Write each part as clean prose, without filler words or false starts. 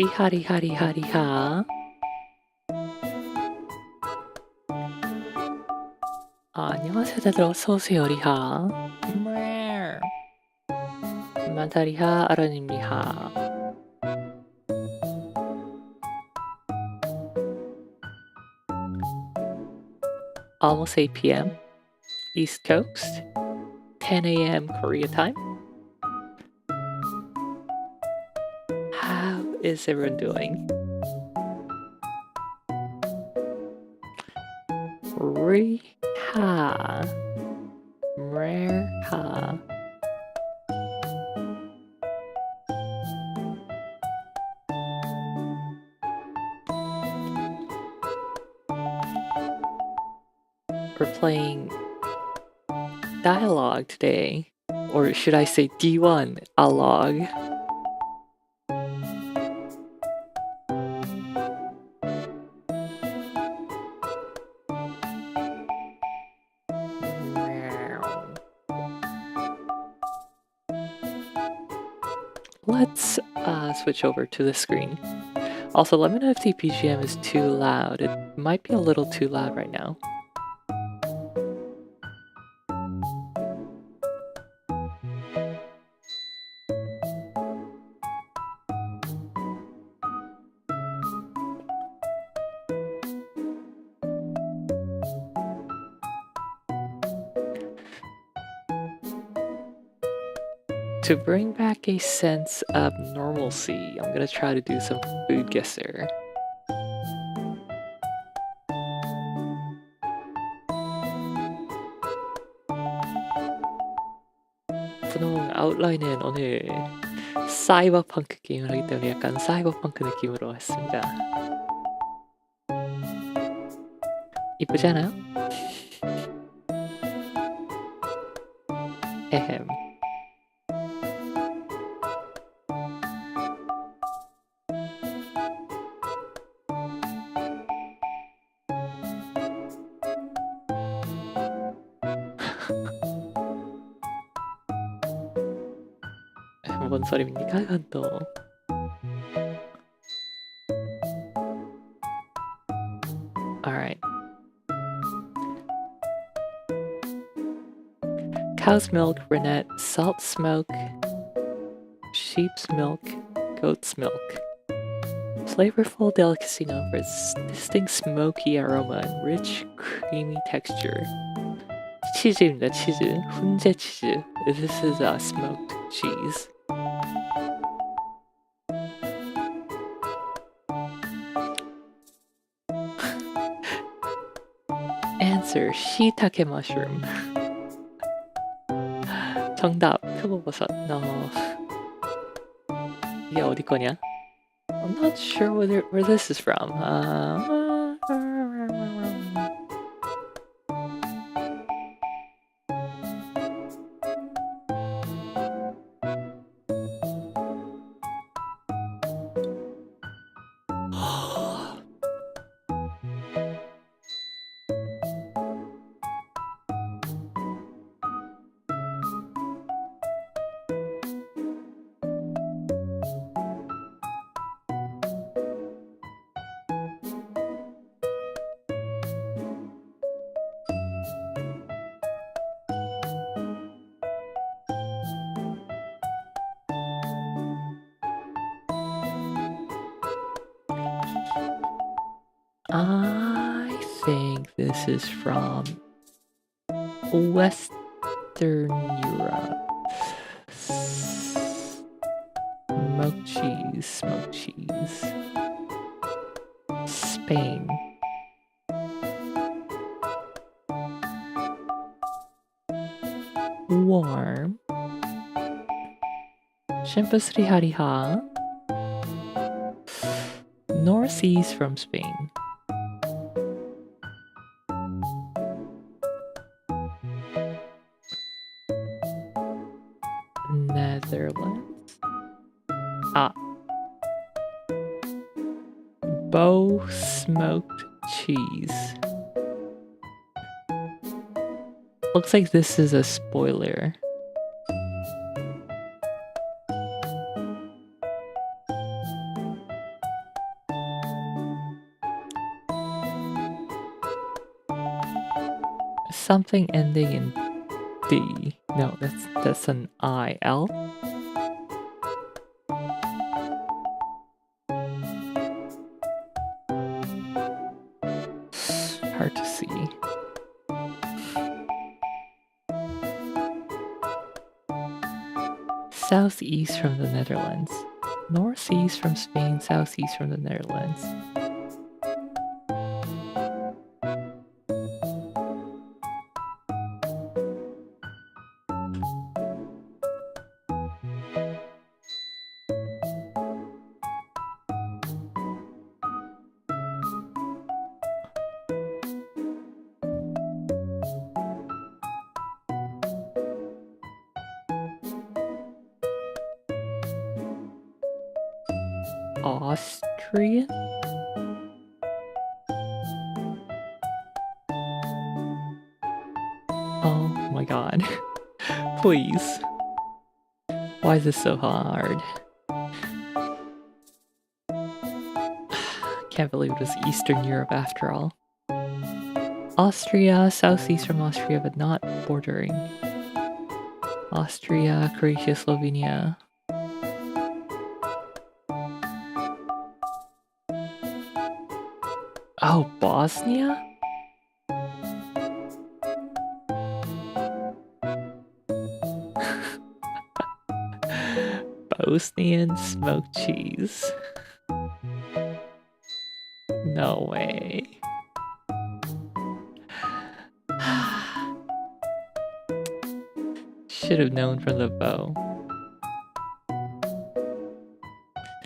리하리하리하리하. 안녕하세요 다들 어서오세요 리하. 만다리하 아라님리하. Almost 8 p.m. East Coast, 10 a.m. Korea time. How is everyone doing? Riha. Mreha. We're playing dialogue today, or should I say D1 alog. Let's switch over to the screen. Also, let me know if the BGM is too loud. It might be a little too loud right now. To bring back a sense of normalcy, I'm gonna try to do some food guesser. 분홍 아웃라인은 오늘 사이버펑크 게임을 하기 때문에 약간 사이버펑크 느낌으로 했습니다. 이쁘지 않아요? 에헴. 뭔 소리입니까, 이건 또. Alright. Cow's milk, rennet, salt smoke, sheep's milk, goat's milk. Flavorful delicacy known for its distinct smoky aroma and rich, creamy texture. 치즈입니다, 치즈. 훈제 치즈. This is a smoked cheese. Answer, shiitake mushroom. 정답, 표고버섯. No. 이게 어디 거냐? I'm not sure where this is from. I think this is from Western Europe. Smoked cheese. Spain. Warm. Shempasri hariha. Northeast from Spain. Netherlands. Bow smoked cheese. Looks like this is a spoiler. something ending in D. No, that's an I. L? Hard to see. Southeast from the Netherlands. Northeast from Spain, southeast from the Netherlands. Austrian? Oh my god. Please. Why is this so hard? Can't believe it was Eastern Europe after all. Austria, southeast from Austria, but not bordering. Austria, Croatia, Slovenia. Oh, Bosnia? Bosnian smoked cheese. No way. Should have known from the bow.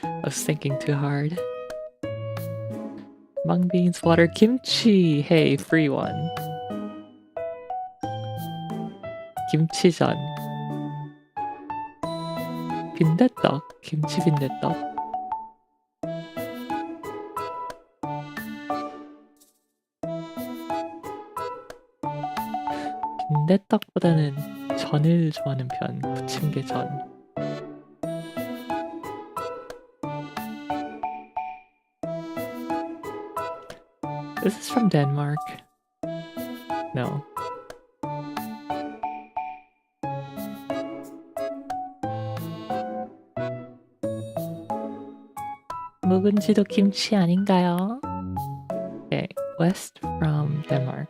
I was thinking too hard. Mung beans, water, kimchi. Hey, free one. 김치전. 빈대떡. 김치 빈대떡. 빈대떡보다는 전을 좋아하는 편. 부침개 전. This is from Denmark. No. 묵은지도 김치 아닌가요? Okay, west from Denmark.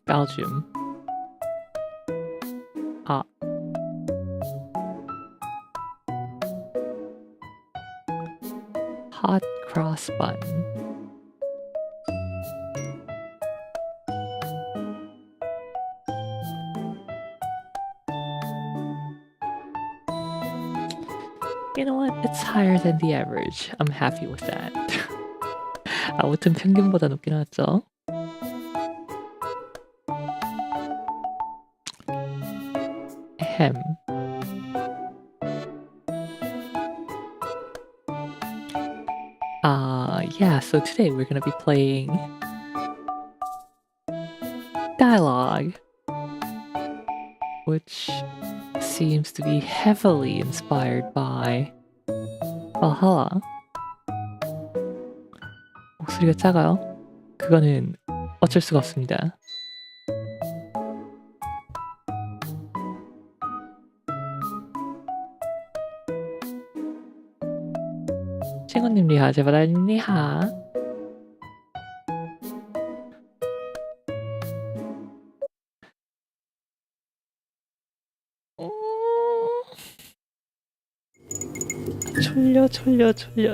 Belgium. Hot. Hot cross bun. You know what? It's higher than the average. I'm happy with that. 아무튼 평균보다 높게 나왔죠. Hem. Yeah, so today we're gonna be playing Dialogue, which seems to be heavily inspired by Valhalla. 목소리가 작아요? 그거는 어쩔 수가 없습니다. 친구님 리하, 제바다님 리하.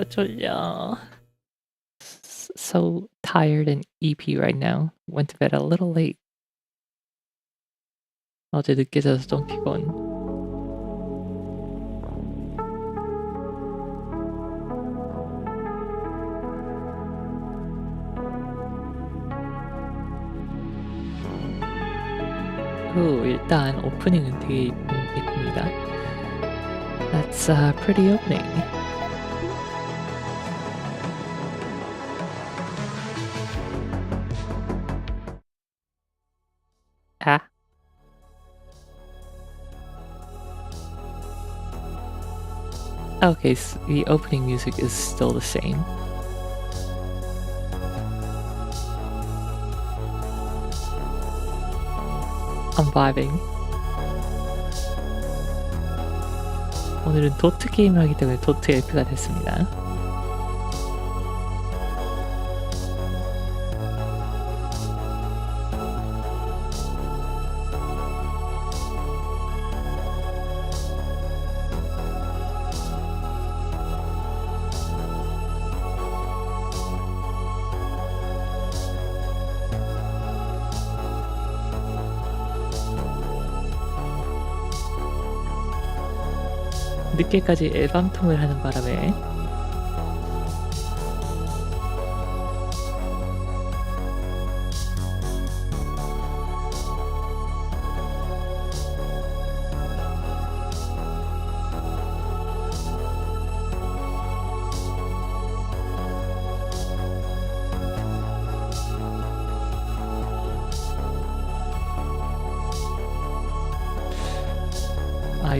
졸려. So tired and EP right now. Went to bed a little late. 어제 늦게 자서 좀 피곤. 일단 오프닝은 되게 이쁩니다. That's a pretty opening. Ah. Okay, so the opening music is still the same. I'm vibing. 오늘은 도트 게임을 하기 때문에 도트 엘프가 됐습니다. 늦게까지 앨범통을 하는 바람에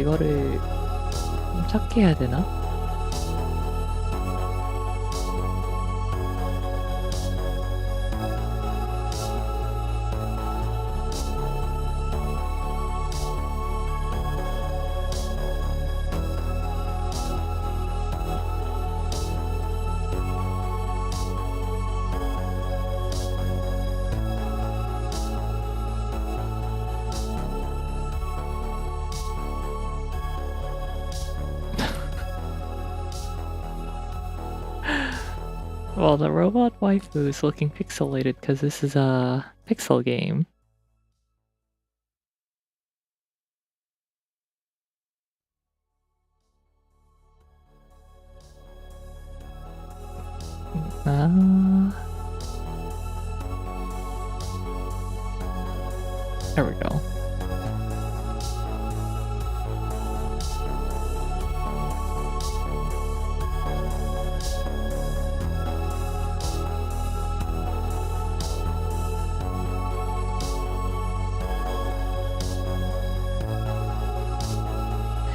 이거를 좀 작게 해야 되나? Well, the robot waifu is looking pixelated because this is a pixel game. There we go.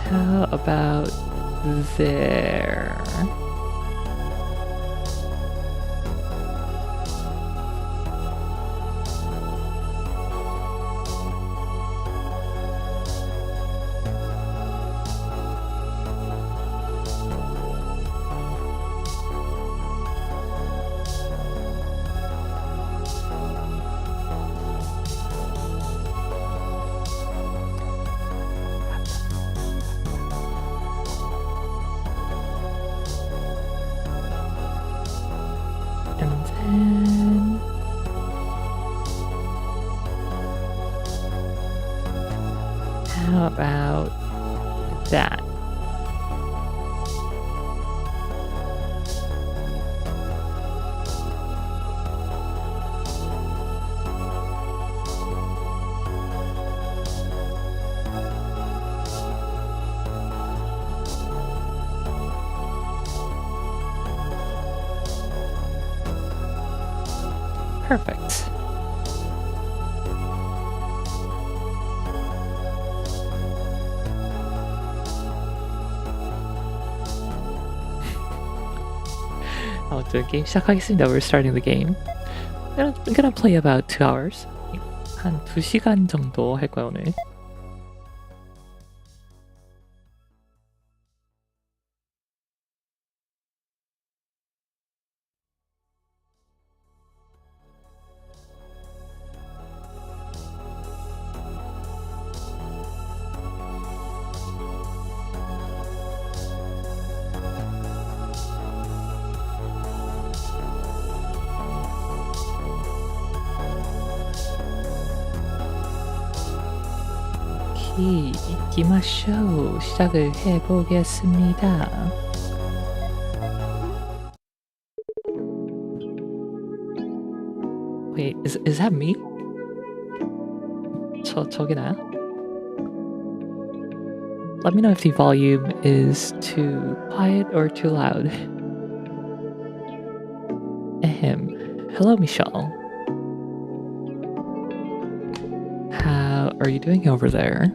How about there? How about that? Perfect. 아무튼 게임 시작하겠습니다. We're starting the game. I'm gonna play about 2 hours. 한 2시간 정도 할 거야 오늘. 이기마쇼 시작을 해보겠습니다. Wait, is that me? 저기 나야? Let me know if the volume is too quiet or too loud. Ahem. Hello, Michelle. How are you doing over there?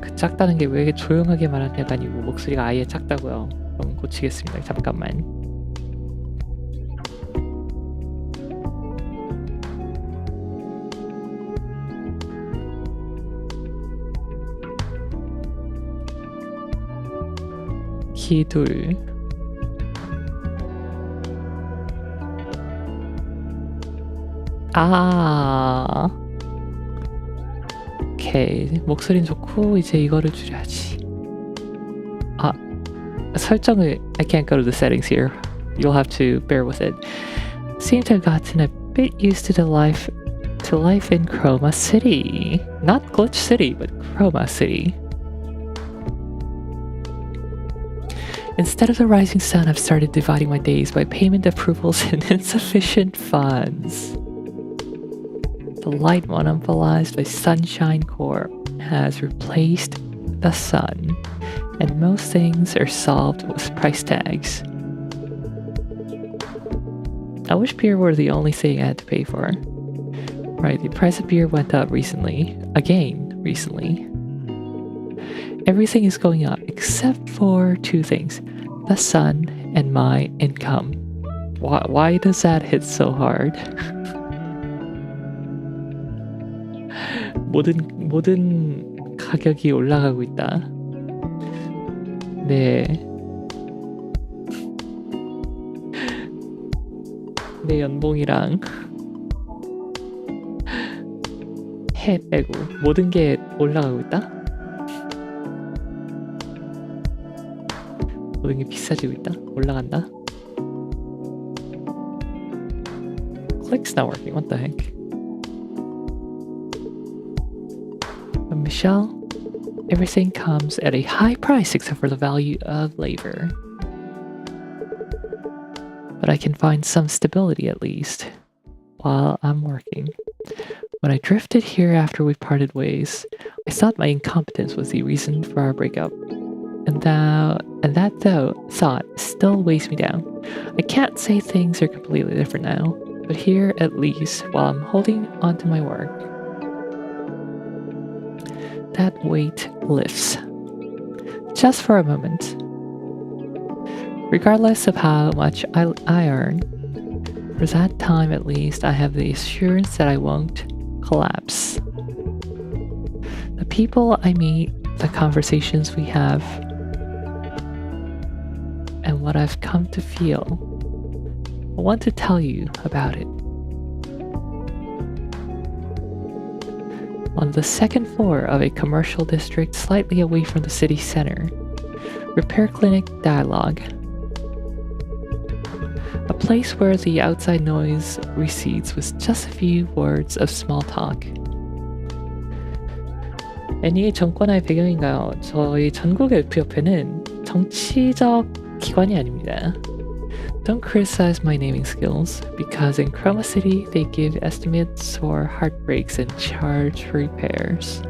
그 작다는 게 왜 조용하게 말하냐가 아니고 목소리가 아예 작다고요. 그럼 고치겠습니다. 잠깐만. 기둘. 아. 오케이. 목소리는 좋고 이제 이거를 줄여야지. 아, 설정을 I can't go to the settings here. You'll have to bear with it. Seem to have gotten a bit used to life in Chroma City. Not Glitch City, but Chroma City. Instead of the rising sun, I've started dividing my days by payment approvals and insufficient funds. The light monopolized by Sunshine Corp has replaced the sun, and most things are solved with price tags. I wish beer were the only thing I had to pay for. Right, the price of beer went up recently. Again, recently. Everything is going up except for two things. The sun and my income. Why does that hit so hard? 모든 가격이 올라가고 있다. 네. 내 연봉이랑 해 빼고 모든 게 올라가고 있다? 모든 게 비싸지고 있다? 올라간다? Click's not working. What the heck? But Michelle, everything comes at a high price except for the value of labor. But I can find some stability at least while I'm working. When I drifted here after we parted ways, I thought my incompetence was the reason for our breakup. And that thought still weighs me down. I can't say things are completely different now, but here at least, while I'm holding onto my work, that weight lifts. Just for a moment. Regardless of how much I earn, for that time at least, I have the assurance that I won't collapse. The people I meet, the conversations we have, and what I've come to feel, I want to tell you about it. On the second floor of a commercial district slightly away from the city center, Repair Clinic Dialogue. A place where the outside noise recedes with just a few words of small talk. 애니의 정권화의 배경인가요? 저희 전국의 F협회는 정치적 기관이 아닙니다. Don't criticize my naming skills, because in Chroma City they give estimates for heartbreaks and charge repairs.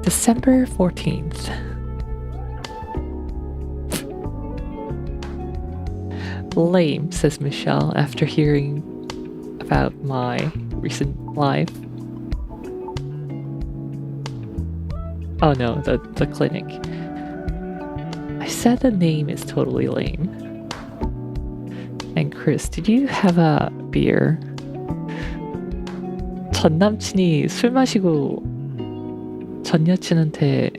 December 14th. Lame, says Michelle after hearing about my recent life. Oh no, the clinic. I said the name is totally lame. And Chris, did you have a beer? 전 남친이 술 마시고 전 여친한테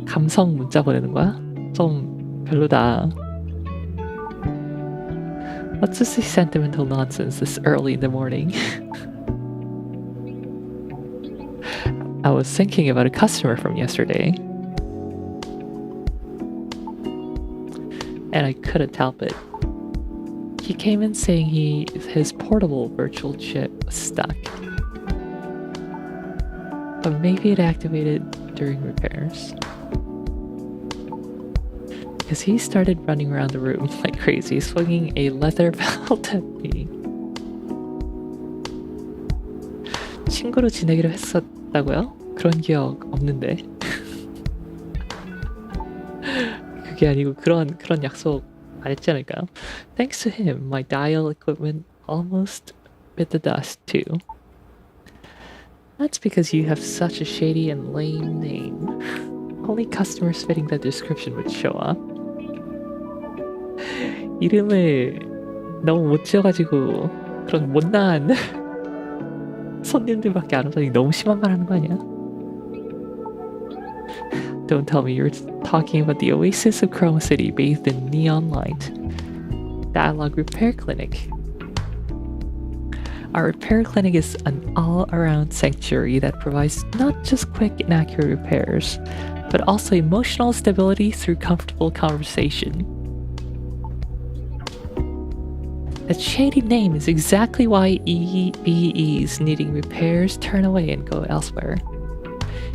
감성 문자 보내는 거야? 좀 별로다. What's this sentimental nonsense this early in the morning? I was thinking about a customer from yesterday. And I couldn't help it. He came in saying his portable virtual chip was stuck. But maybe it activated during repairs. Because he started running around the room like crazy, swinging a leather belt at me. 친구로 지내기로 했었다고요? 그런 기억 없는데. 그게 아니고 그런 약속 안 했지 않을까요? Thanks to him, my dial equipment almost bit the dust too. That's because you have such a shady and lame name. Only customers fitting that description would show up. 이름을 너무 못 지어가지고 그런 못난 손님들밖에 안 오다니 너무 심한 말 하는 거 아니야? don't tell me you're talking about the oasis of Chroma City bathed in neon light. Dialogue Repair Clinic. Our repair clinic is an all-around sanctuary that provides not just quick and accurate repairs, but also emotional stability through comfortable conversation. That shady name is exactly why EVEs needing repairs turn away and go elsewhere.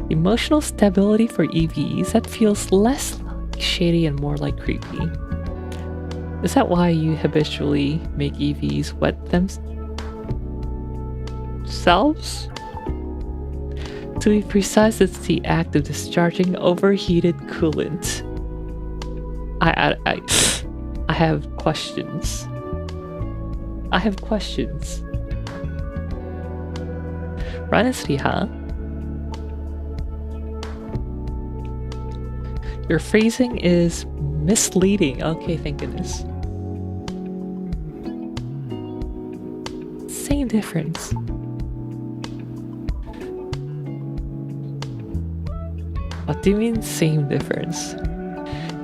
Emotional stability for EVs, that feels less like shady and more like creepy. Is that why you habitually make EVs wet themselves? To be precise, it's the act of discharging overheated coolant. I have questions. I have questions. Honestly, huh? Your phrasing is misleading. Okay, thank goodness. Same difference. What do you mean, same difference?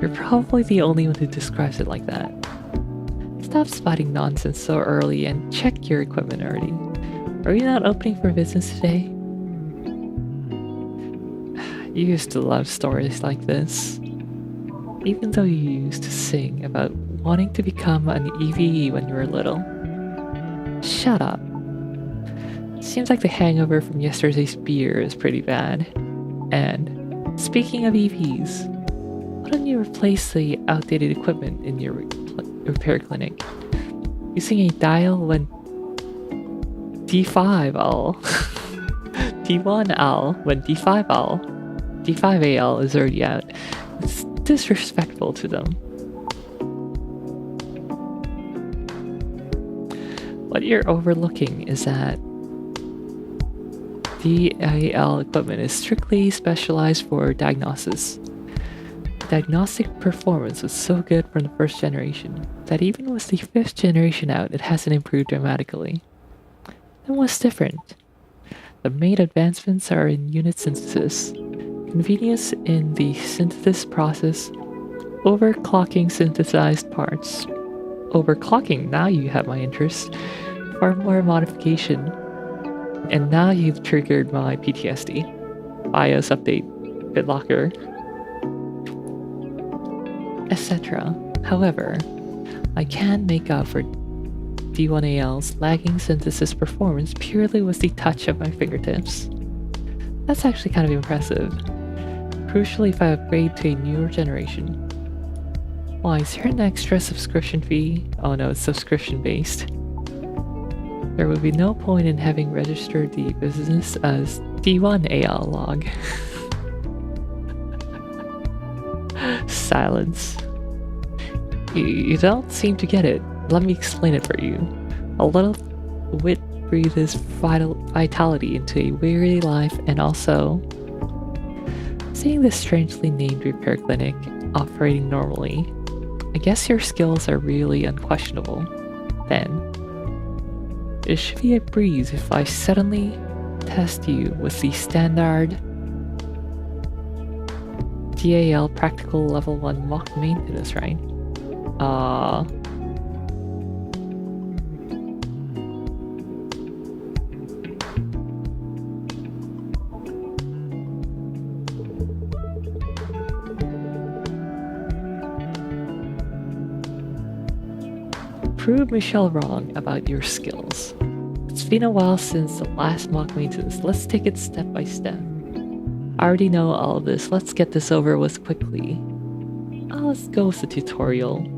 You're probably the only one who describes it like that. Stop spouting nonsense so early and check your equipment already. Are you not opening for business today? You used to love stories like this. Even though you used to sing about wanting to become an EVE when you were little. Shut up. Seems like the hangover from yesterday's beer is pretty bad. And speaking of EVs, why don't you replace the outdated equipment in your repair clinic using a dial when D5L D1L when D5L D5AL is already out. It's disrespectful to them. What you're overlooking is that DAL equipment is strictly specialized for diagnosis. Diagnostic performance was so good from the first generation that even with the 5th generation out, it hasn't improved dramatically. Then what's different? The main advancements are in unit synthesis, convenience in the synthesis process, overclocking synthesized parts. Overclocking, now you have my interest. Firmware modification, and now you've triggered my PTSD. BIOS update, BitLocker, etc. However, I can make up for D1AL's lagging synthesis performance purely with the touch of my fingertips. That's actually kind of impressive. Crucially, if I upgrade to a newer generation. Why, is there an extra subscription fee? Oh no, it's subscription based. There would be no point in having registered the business as D1AL log. Silence. You don't seem to get it. Let me explain it for you. A little wit breathes vitality into a weary life, and also seeing this strangely named repair clinic operating normally, I guess your skills are really unquestionable. Then, it should be a breeze if I suddenly test you with the standard DAL practical level 1 mock maintenance, right? Prove Michelle wrong about your skills. It's been a while since the last mock maintenance. Let's take it step by step. I already know all of this. Let's get this over with quickly. Let's go with the tutorial. You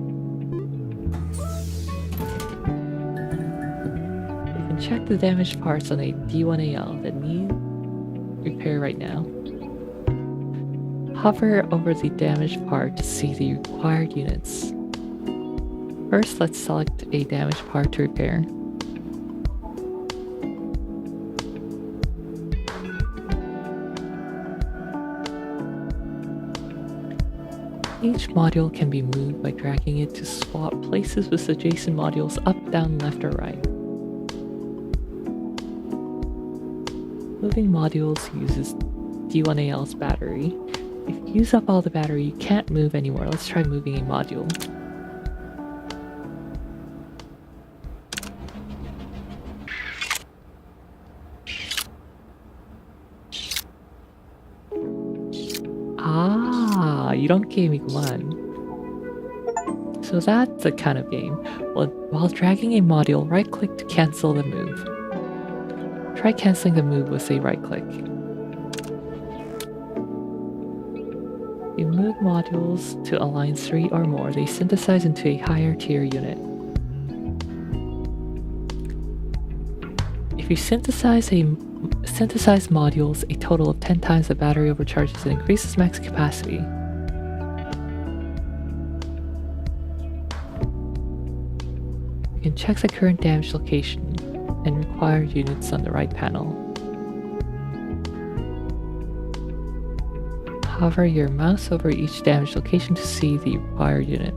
can check the damaged parts on a D1AL that need repair right now. Hover over the damaged part to see the required units. First, let's select a damaged part to repair. Each module can be moved by dragging it to swap places with adjacent modules up, down, left, or right. Moving modules uses D1AL's battery. If you use up all the battery, you can't move anymore. Let's try moving a module. Ah, 이런 게임이구만. So that's the kind of game. Well, while dragging a module, right-click to cancel the move. Try canceling the move with a right-click. You move modules to align 3 or more. They synthesize into a higher tier unit. If you synthesize modules a total of 10 times, the battery overcharges and increases max capacity. You can check the current damage location and required units on the right panel. Hover your mouse over each damaged location to see the required unit.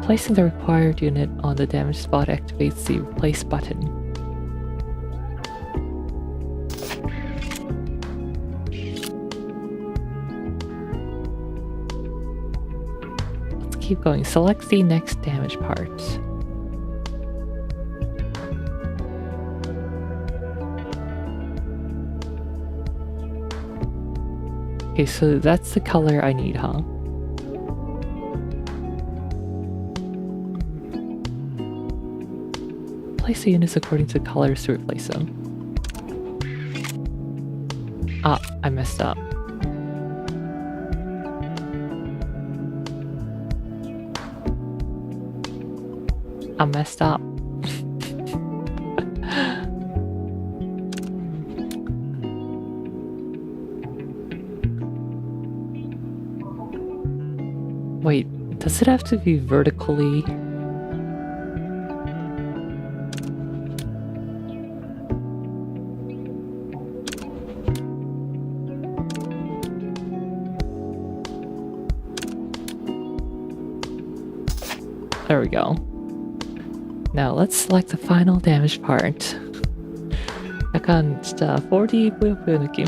Placing the required unit on the damaged spot activates the replace button. Let's keep going. Select the next damaged part. Okay, so that's the color I need, huh? Place the units according to colors to replace them. Ah, I messed up. I messed up. Wait, does it have to be vertically? There we go. Now let's select the final damaged part. 약간 진짜 4D 뿌요뿌요 느낌?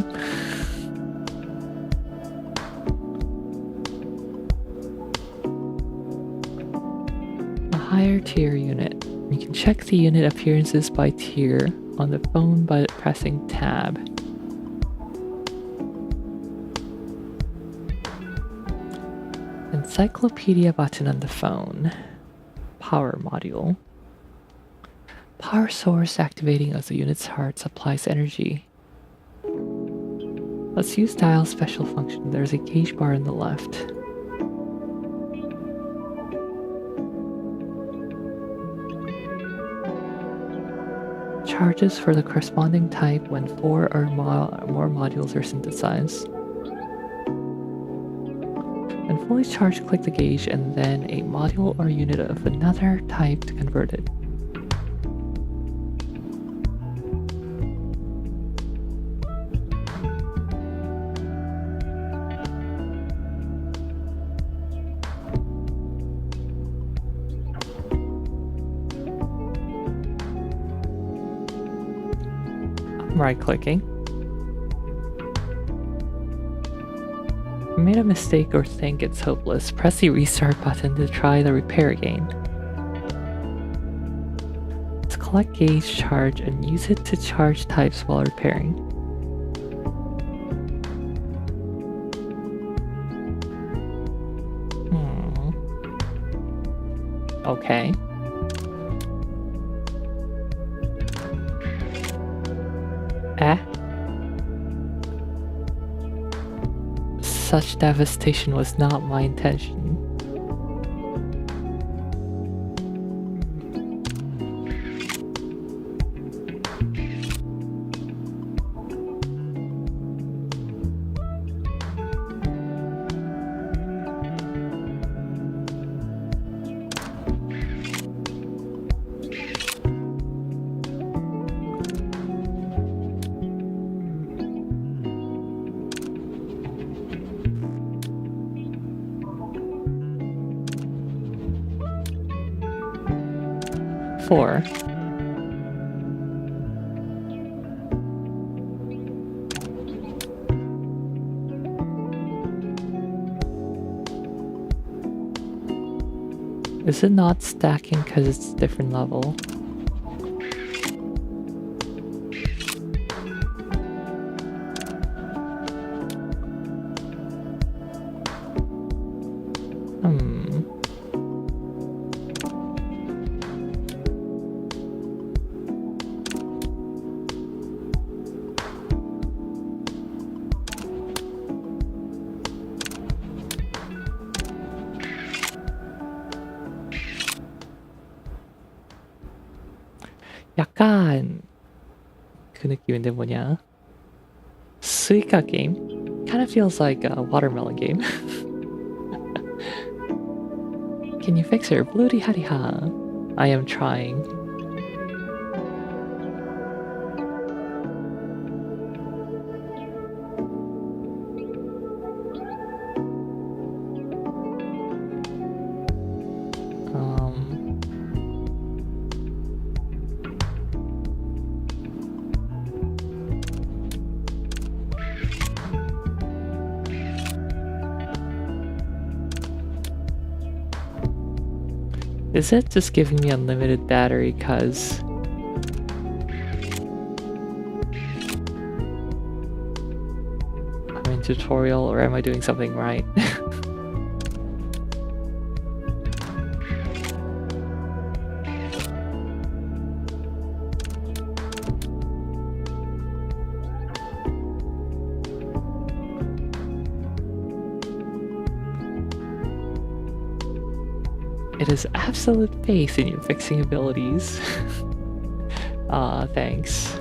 A higher tier unit. You can check the unit appearances by tier on the phone by pressing tab. Encyclopedia button on the phone. Power module. Power source activating as the unit's heart supplies energy. Let's use dial special function. There's a gauge bar on the left. Charges for the corresponding type when 4 or more modules are synthesized. When fully charged, click the gauge and then a module or unit of another type to convert it. I'm right-clicking. If you made a mistake or think it's hopeless, press the restart button to try the repair again. Let's collect gauge charge and use it to charge types while repairing. Okay. Such devastation was not my intention. Four. Is it not stacking because it's different level? 약간 그 느낌인데 뭐냐? Suika game kind of feels like a watermelon game. Can you fix her? Bloody hariha. I am trying. Is it just giving me unlimited battery cause I'm in tutorial, or am I doing something right? It is absolute faith in your fixing abilities. Thanks.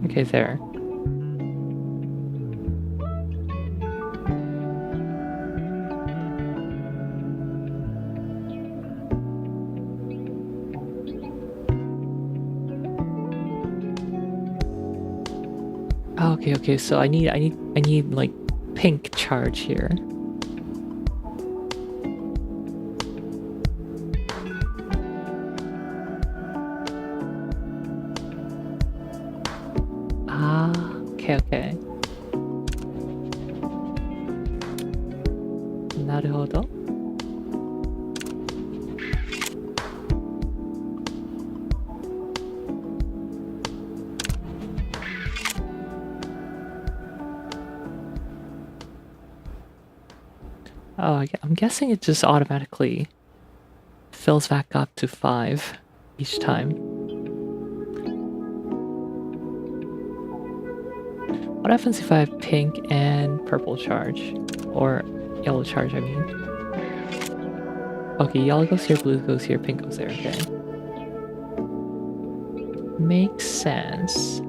Okay, there. Okay, so I need like pink charge here. Okay. なるほど。I'm guessing it just automatically fills back up to 5 each time. What happens if I have pink and purple charge? Or yellow charge, I mean. Okay, yellow goes here, blue goes here, pink goes there, okay. Makes sense.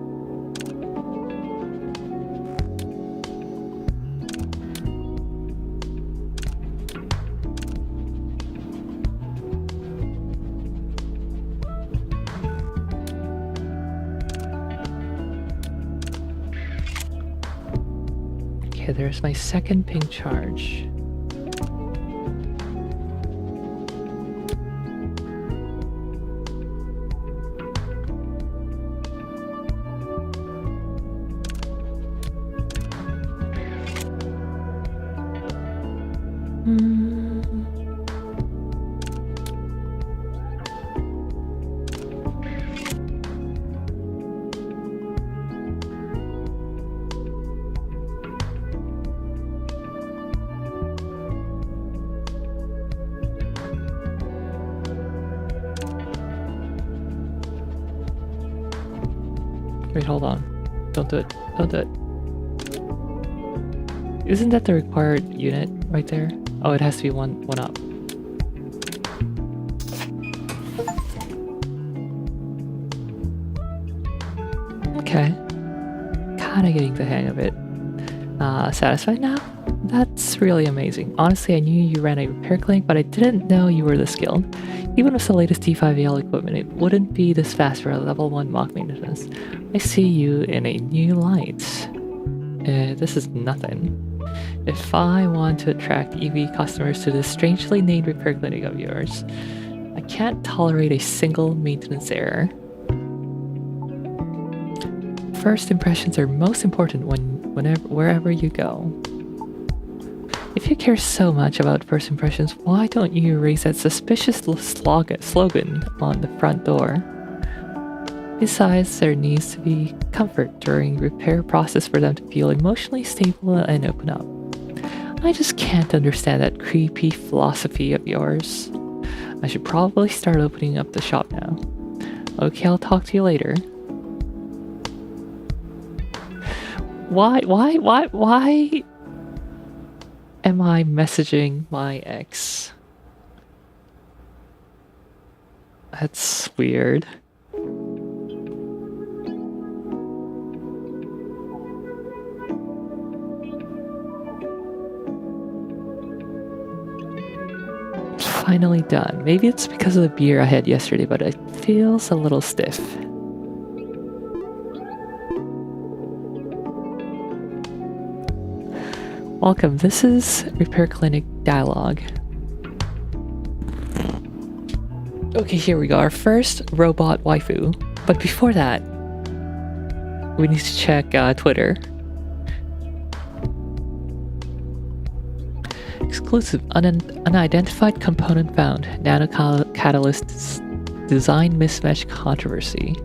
Okay, there's my second pink charge. Wait, hold on. Don't do it. Don't do it. Isn't that the required unit right there? Oh, it has to be one up. Okay. Kinda getting the hang of it. Satisfied now? That's really amazing. Honestly, I knew you ran a repair clinic, but I didn't know you were this skilled. Even with the latest T5AL equipment, it wouldn't be this fast for a level 1 mock maintenance. I see you in a new light. This is nothing. If I want to attract EV customers to this strangely named repair clinic of yours, I can't tolerate a single maintenance error. First impressions are most important wherever you go. If you care so much about first impressions, why don't you raise that suspicious slogan on the front door? Besides, there needs to be comfort during the repair process for them to feel emotionally stable and open up. I just can't understand that creepy philosophy of yours. I should probably start opening up the shop now. Okay, I'll talk to you later. Why am I messaging my ex? That's weird. Finally done. Maybe it's because of the beer I had yesterday, but it feels a little stiff. Welcome, this is Repair Clinic Dialogue. Okay, here we go, our first robot waifu. But before that, we need to check Twitter. Exclusive unidentified component found. Nanocatalyst design mismatch controversy.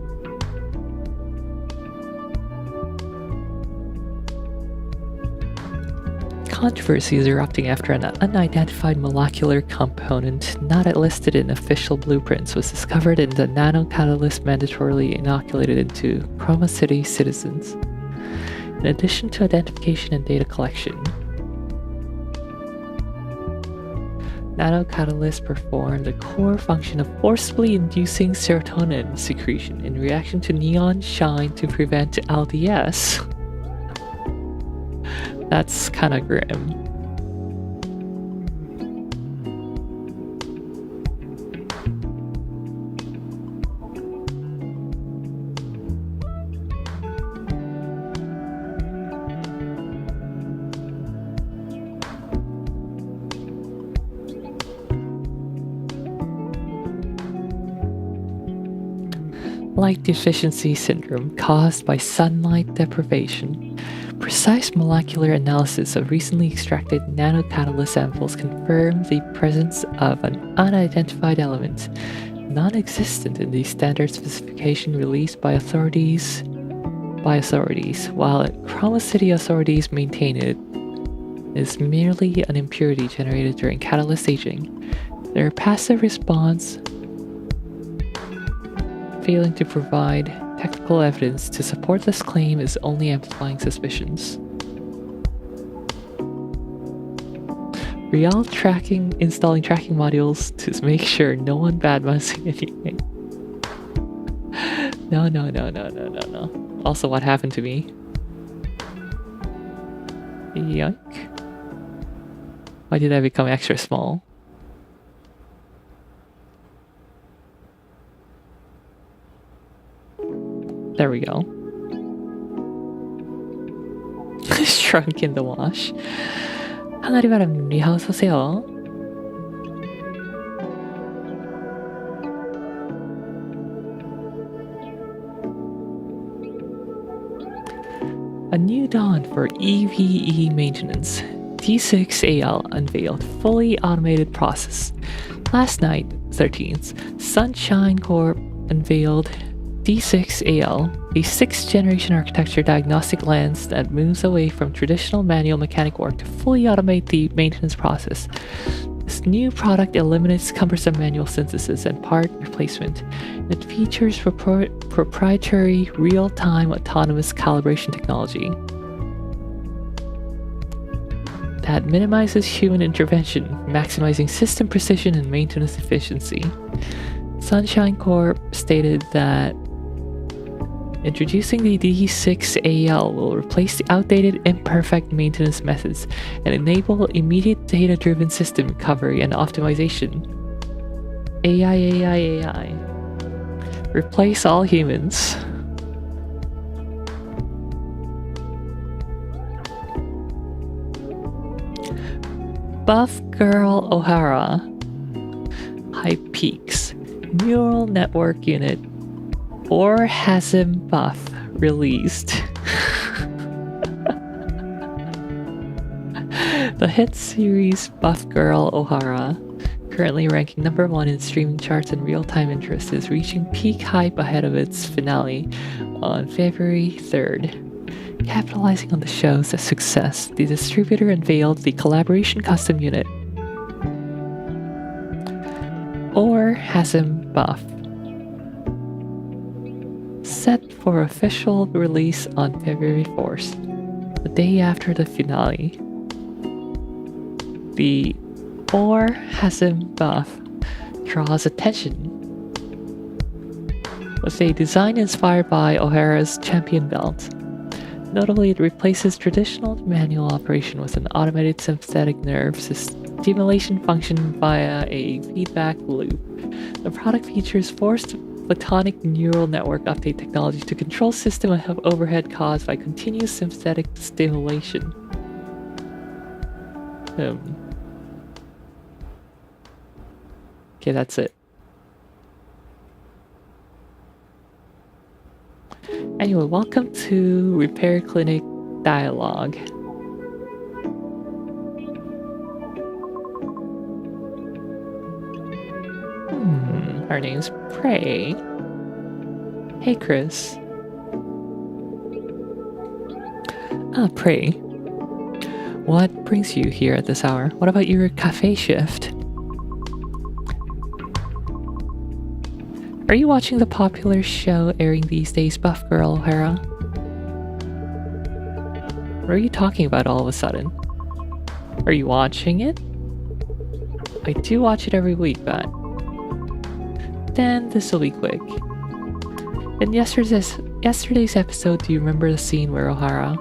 Controversy is erupting after an unidentified molecular component not listed in official blueprints was discovered in the nanocatalyst mandatorily inoculated into Chroma City citizens. In addition to identification and data collection, nanocatalysts perform the core function of forcibly inducing serotonin secretion in reaction to neon shine to prevent LDS. That's kinda grim. Light deficiency syndrome caused by sunlight deprivation. Precise molecular analysis of recently extracted nanocatalyst samples confirmed the presence of an unidentified element, non-existent in the standard specification released by authorities, while Chroma City authorities maintain it is merely an impurity generated during catalyst aging. Their passive response, failing to provide technical evidence to support this claim, is only amplifying suspicions. Real tracking, installing tracking modules to make sure no one badmouthing anything. No. Also, what happened to me? Yoink. Why did I become extra small? There we go. Shrunk in the wash. 항아리 바람 리하우스 오세요. A new dawn for EVE maintenance. D6AL unveiled fully automated process. Last night, 13th, Sunshine Corp unveiled D6AL, a 6th-generation architecture diagnostic lens that moves away from traditional manual mechanic work to fully automate the maintenance process. This new product eliminates cumbersome manual synthesis and part replacement. It features proprietary real-time autonomous calibration technology that minimizes human intervention, maximizing system precision and maintenance efficiency. Sunshine Corp stated that Introducing the D6AL will replace the outdated, imperfect maintenance methods and enable immediate data-driven system recovery and optimization. AI. Replace all humans. Buff Girl O'Hara. High Peaks. Neural Network Unit. Orgasm Buff released. The hit series Buff Girl O'Hara, currently ranking #1 in streaming charts and real-time interest, is reaching peak hype ahead of its finale on February 3rd. Capitalizing on the show's success, the distributor unveiled the collaboration custom unit, Orgasm Buff, set for official release on February 4th, the day after the finale. The Orgasm Buff draws attention with a design inspired by O'Hara's champion belt. Notably, it replaces traditional manual operation with an automated sympathetic nerve stimulation function via a feedback loop. The product features forced photonic neural network update technology to control system overhead caused by continuous sympathetic stimulation. Okay, that's it. Anyway, welcome to Repair Clinic Dialogue. Her name's Prey. Hey, Chris. Prey. What brings you here at this hour? What about your cafe shift? Are you watching the popular show airing these days, Buff Girl O'Hara? What are you talking about all of a sudden? Are you watching it? I do watch it every week, but... then this'll be quick. In yesterday's episode, do you remember the scene where O'Hara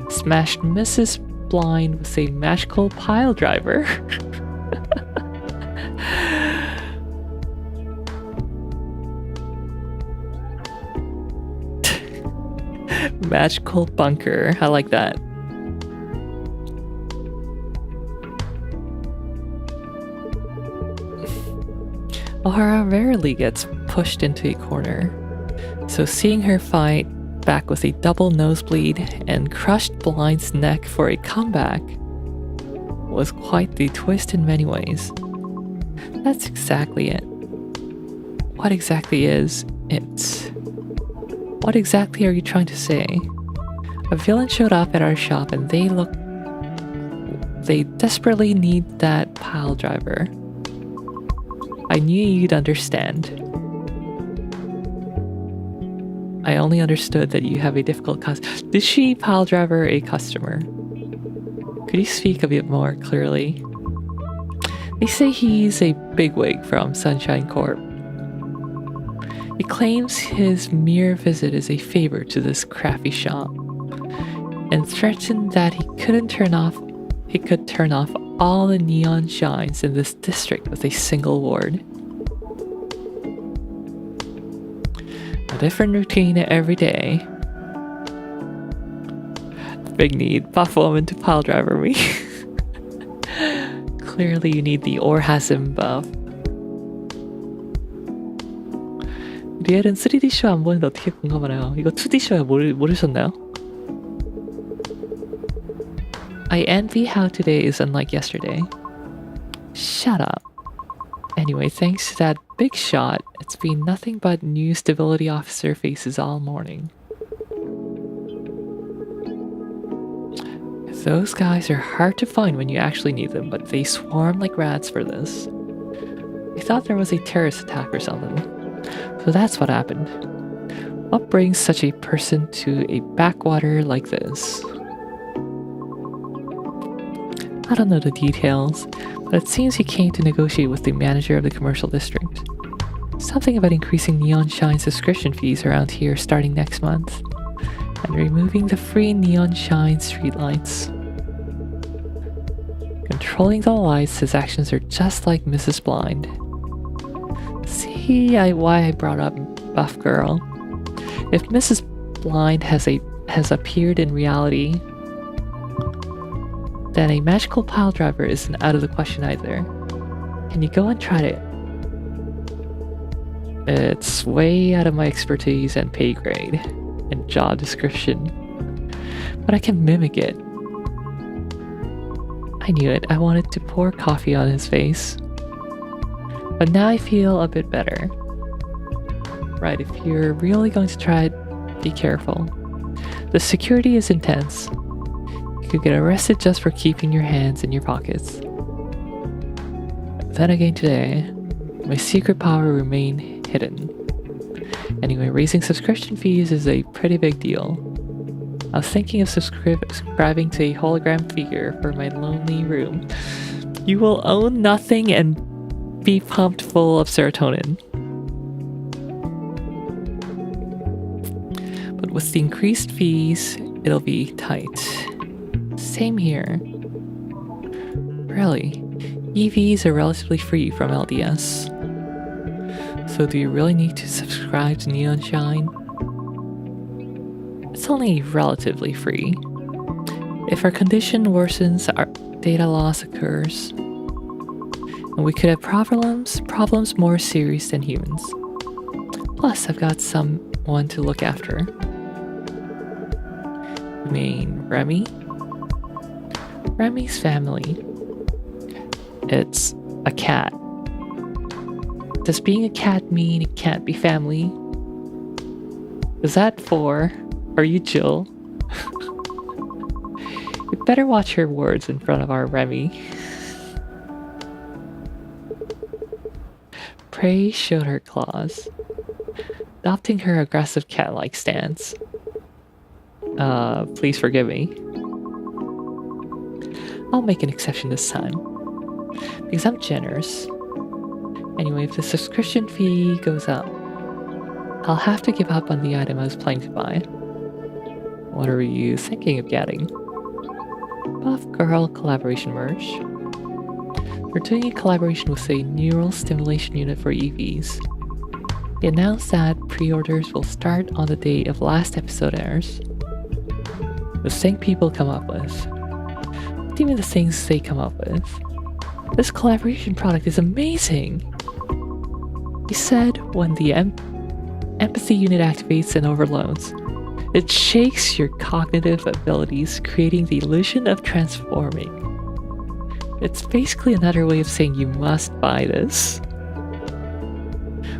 smashed Mrs. Blind with a magical pile driver? Magical bunker. I like that. O'Hara rarely gets pushed into a corner, so seeing her fight back with a double nosebleed and crushed Blind's neck for a comeback was quite the twist in many ways. That's exactly it. What exactly is it? What exactly are you trying to say? A villain showed up at our shop and they desperately need that pile driver. I knew you'd understand. I only understood that you have a difficult customer. Did she pile driver a customer? Could you speak a bit more clearly? They say he's a bigwig from Sunshine Corp. He claims his mere visit is a favor to this crafty shop, and threatened that he could turn off all the neon shines in this district with a single ward. A different routine every day. Big need, buff woman to pile driver me. Clearly you need the orgasm buff. 리엘은 3D 쇼 안 보는데 어떻게 공감하나요? 이거 2D 쇼야 모르셨나요? I envy how today is unlike yesterday. Shut up. Anyway, thanks to that big shot, it's been nothing but new stability officer faces all morning. Those guys are hard to find when you actually need them, but they swarm like rats for this. I thought there was a terrorist attack or something. So that's what happened. What brings such a person to a backwater like this? I don't know the details, but it seems he came to negotiate with the manager of the commercial district. Something about increasing Neon Shine subscription fees around here starting next month, and removing the free Neon Shine streetlights. Controlling the lights, his actions are just like Mrs. Blind. See why I brought up Buff Girl. If Mrs. Blind has appeared in reality, then a magical pile driver isn't out of the question either. Can you go and try it? It's way out of my expertise and pay grade and job description, but I can mimic it. I knew it. I wanted to pour coffee on his face. But now I feel a bit better. Right, if you're really going to try it, be careful. The security is intense. You could get arrested just for keeping your hands in your pockets. Then again today, my secret power remained hidden. Anyway, raising subscription fees is a pretty big deal. I was thinking of subscribing to a hologram figure for my lonely room. You will own nothing and be pumped full of serotonin. But with the increased fees, it'll be tight. Same here. Really, EVs are relatively free from LDS. So do you really need to subscribe to Neon Shine? It's only relatively free. If our condition worsens, our data loss occurs, and we could have problems more serious than humans. Plus, I've got someone to look after. You mean Remy? Remy's family. It's a cat. Does being a cat mean it can't be family? Is that 4? Are you Jill? You better watch her words in front of our Remy. Prey showed her claws, adopting her aggressive cat-like stance. Please forgive me. I'll make an exception this time, because I'm generous. Anyway, if the subscription fee goes up, I'll have to give up on the item I was planning to buy. What are you thinking of getting? Buff Girl collaboration merch. We're doing a collaboration with a neural stimulation unit for EVs. They announced that pre-orders will start on the day of last episode airs. The thing people come up with. What even the things they come up with? This collaboration product is amazing! He said when the empathy unit activates and overloads, it shakes your cognitive abilities, creating the illusion of transforming. It's basically another way of saying you must buy this.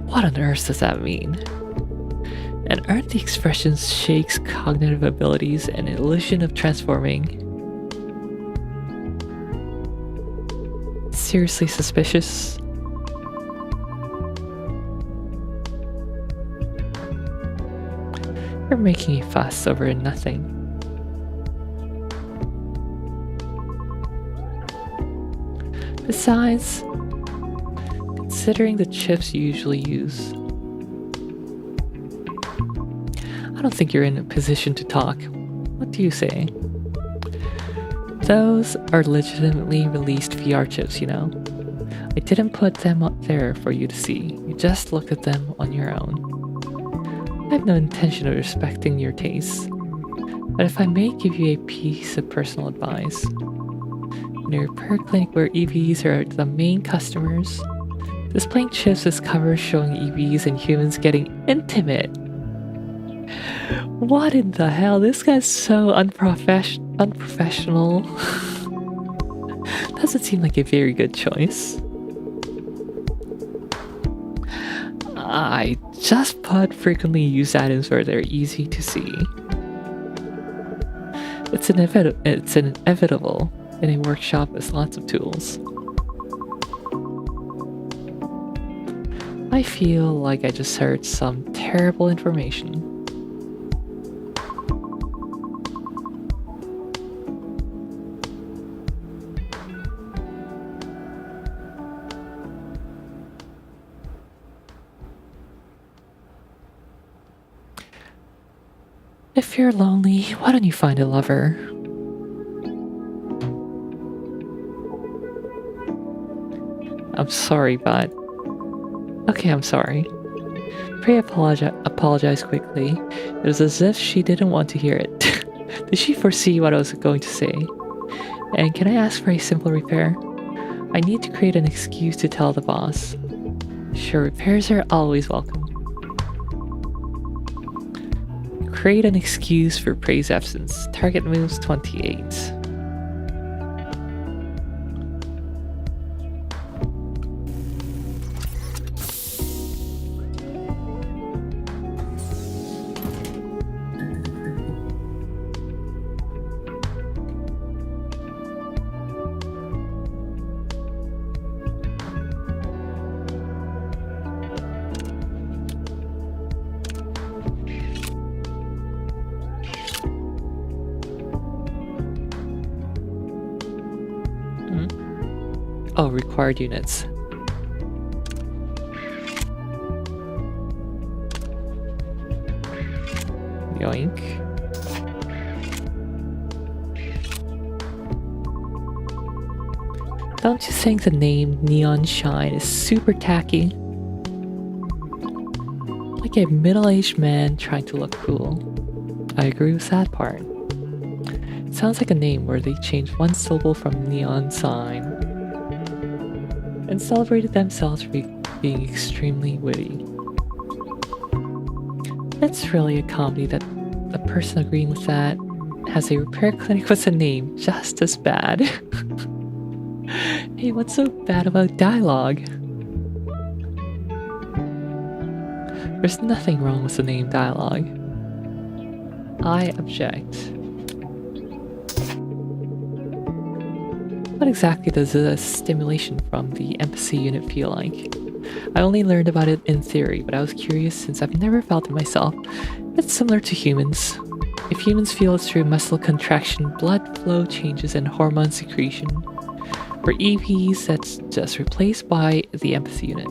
What on earth does that mean? And aren't the expressions shakes cognitive abilities and illusion of transforming seriously suspicious? You're making a fuss over nothing. Besides, considering the chips you usually use, I don't think you're in a position to talk. What do you say? Those are legitimately released VR chips, you know. I didn't put them up there for you to see. You just looked at them on your own. I have no intention of respecting your tastes, but if I may give you a piece of personal advice, in a repair clinic where EVs are the main customers, displaying chips with covers showing EVs and humans getting intimate. What in the hell? This guy's so unprofessional. Doesn't seem like a very good choice. I just put frequently used items where they're easy to see. It's inevitable in a workshop with lots of tools. I feel like I just heard some terrible information. If you're lonely, why don't you find a lover? I'm sorry, but... Okay, I'm sorry. Pray apologize quickly. It was as if she didn't want to hear it. Did she foresee what I was going to say? And can I ask for a simple repair? I need to create an excuse to tell the boss. Sure, repairs are always welcome. Create an excuse for Prey's absence. Target moves 28. Oh, required units. Yoink. Don't you think the name Neon Shine is super tacky? Like a middle-aged man trying to look cool. I agree with that part. It sounds like a name where they changed one syllable from neon sign and celebrated themselves for being extremely witty. It's really a comedy that the person agreeing with that has a repair clinic with a name just as bad. Hey, what's so bad about dialogue? There's nothing wrong with the name dialogue. I object. What exactly does the stimulation from the empathy unit feel like? I only learned about it in theory, but I was curious since I've never felt it myself. It's similar to humans. If humans feel it through muscle contraction, blood flow changes, and hormone secretion. For EVs, that's just replaced by the empathy unit.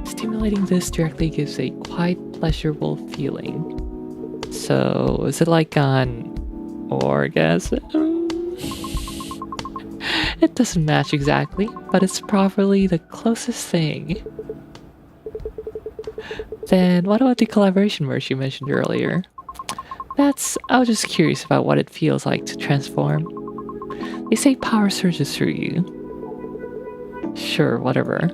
Stimulating this directly gives a quite pleasurable feeling. So, is it like an orgasm? It doesn't match exactly, but it's probably the closest thing. Then what about the collaboration merge you mentioned earlier? I was just curious about what it feels like to transform. They say power surges through you. Sure, whatever.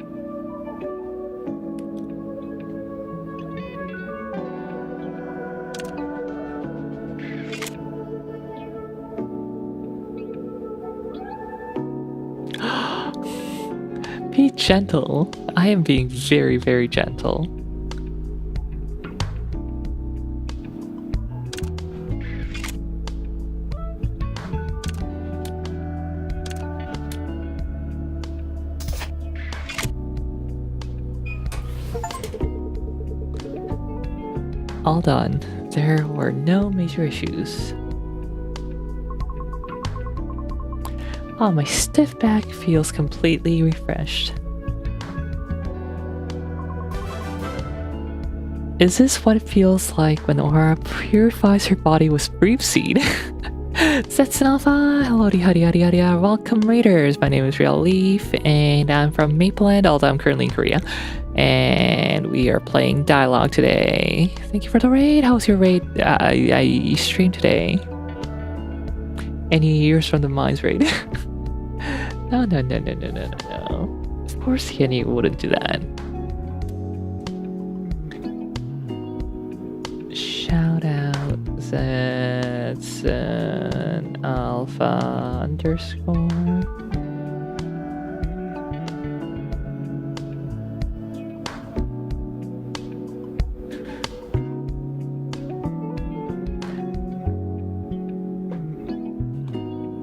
Be gentle. I am being very, very gentle. All done. There were no major issues. Oh, my stiff back feels completely refreshed. Is this what it feels like when Aura purifies her body with brief seed? Setsun Alpha, hello, howdy, welcome raiders. My name is Real Leaf, and I'm from Mapleland, although I'm currently in Korea. And we are playing dialogue today. Thank you for the raid. How was your raid? I streamed today. Any years from the mines raid? No. Of course Kenny wouldn't do that. Shout out Setsun Alpha _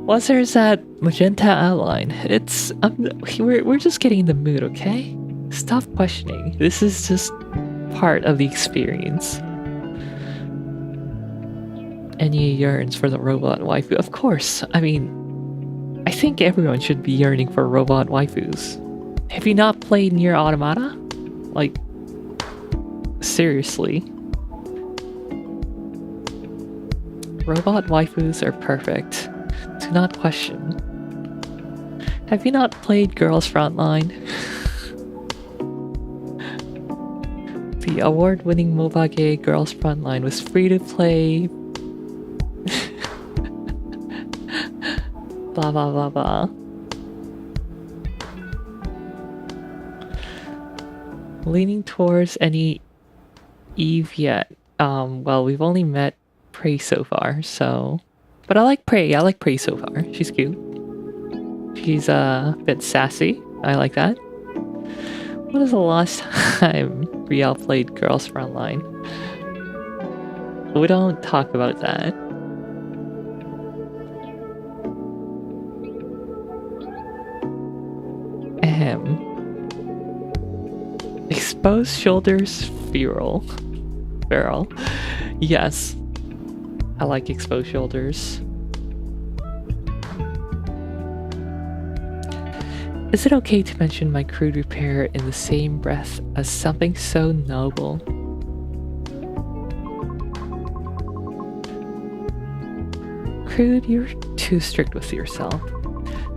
Once there's that magenta outline, it's we're just getting in the mood, okay? Stop questioning. This is just part of the experience. And he yearns for the robot waifu. Of course. I mean, I think everyone should be yearning for robot waifus. Have you not played Nier Automata? Like, seriously. Robot waifus are perfect. Do not question. Have you not played Girls Frontline? The award-winning MOBA game Girls Frontline was free to play. Blah blah blah blah. Leaning towards any Eve yet. Well, we've only met Prey so far, so... But I like Prey so far. She's cute. She's a bit sassy. I like that. When was the last time Riel played Girls Frontline? We don't talk about that. Ahem. Exposed shoulders, feral. Yes. I like exposed shoulders. Is it okay to mention my crude repair in the same breath as something so noble? Crude, you're too strict with yourself.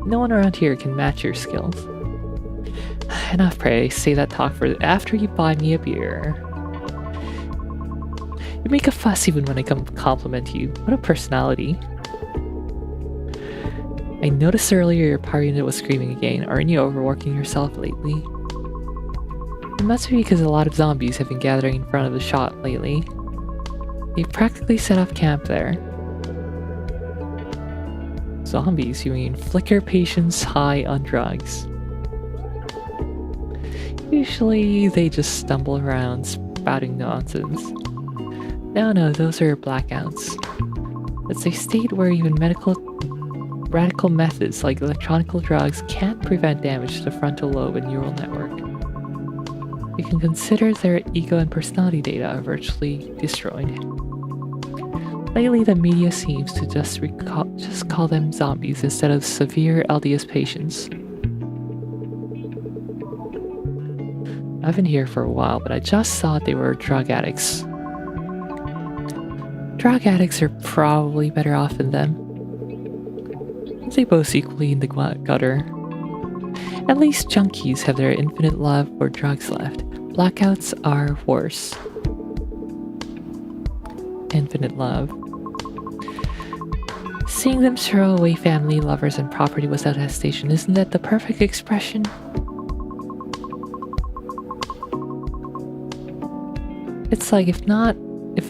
No one around here can match your skills. Enough, Prey. Save that talk for after you buy me a beer. You make a fuss even when I come compliment you. What a personality. I noticed earlier your power unit was screaming again. Aren't you overworking yourself lately? It must be because a lot of zombies have been gathering in front of the shop lately. They practically set up camp there. Zombies, you mean flicker patients high on drugs. Usually they just stumble around spouting nonsense. No, those are blackouts. It's a state where even radical methods like electronical drugs can't prevent damage to the frontal lobe and neural network. You can consider their ego and personality data are virtually destroyed. Lately, the media seems to just call them zombies instead of severe LDS patients. I've been here for a while, but I just thought they were drug addicts. Drug addicts are probably better off than them. They both equally in the gutter. At least junkies have their infinite love for drugs left. Blackouts are worse. Infinite love. Seeing them throw away family, lovers, and property without hesitation, isn't that the perfect expression? It's like if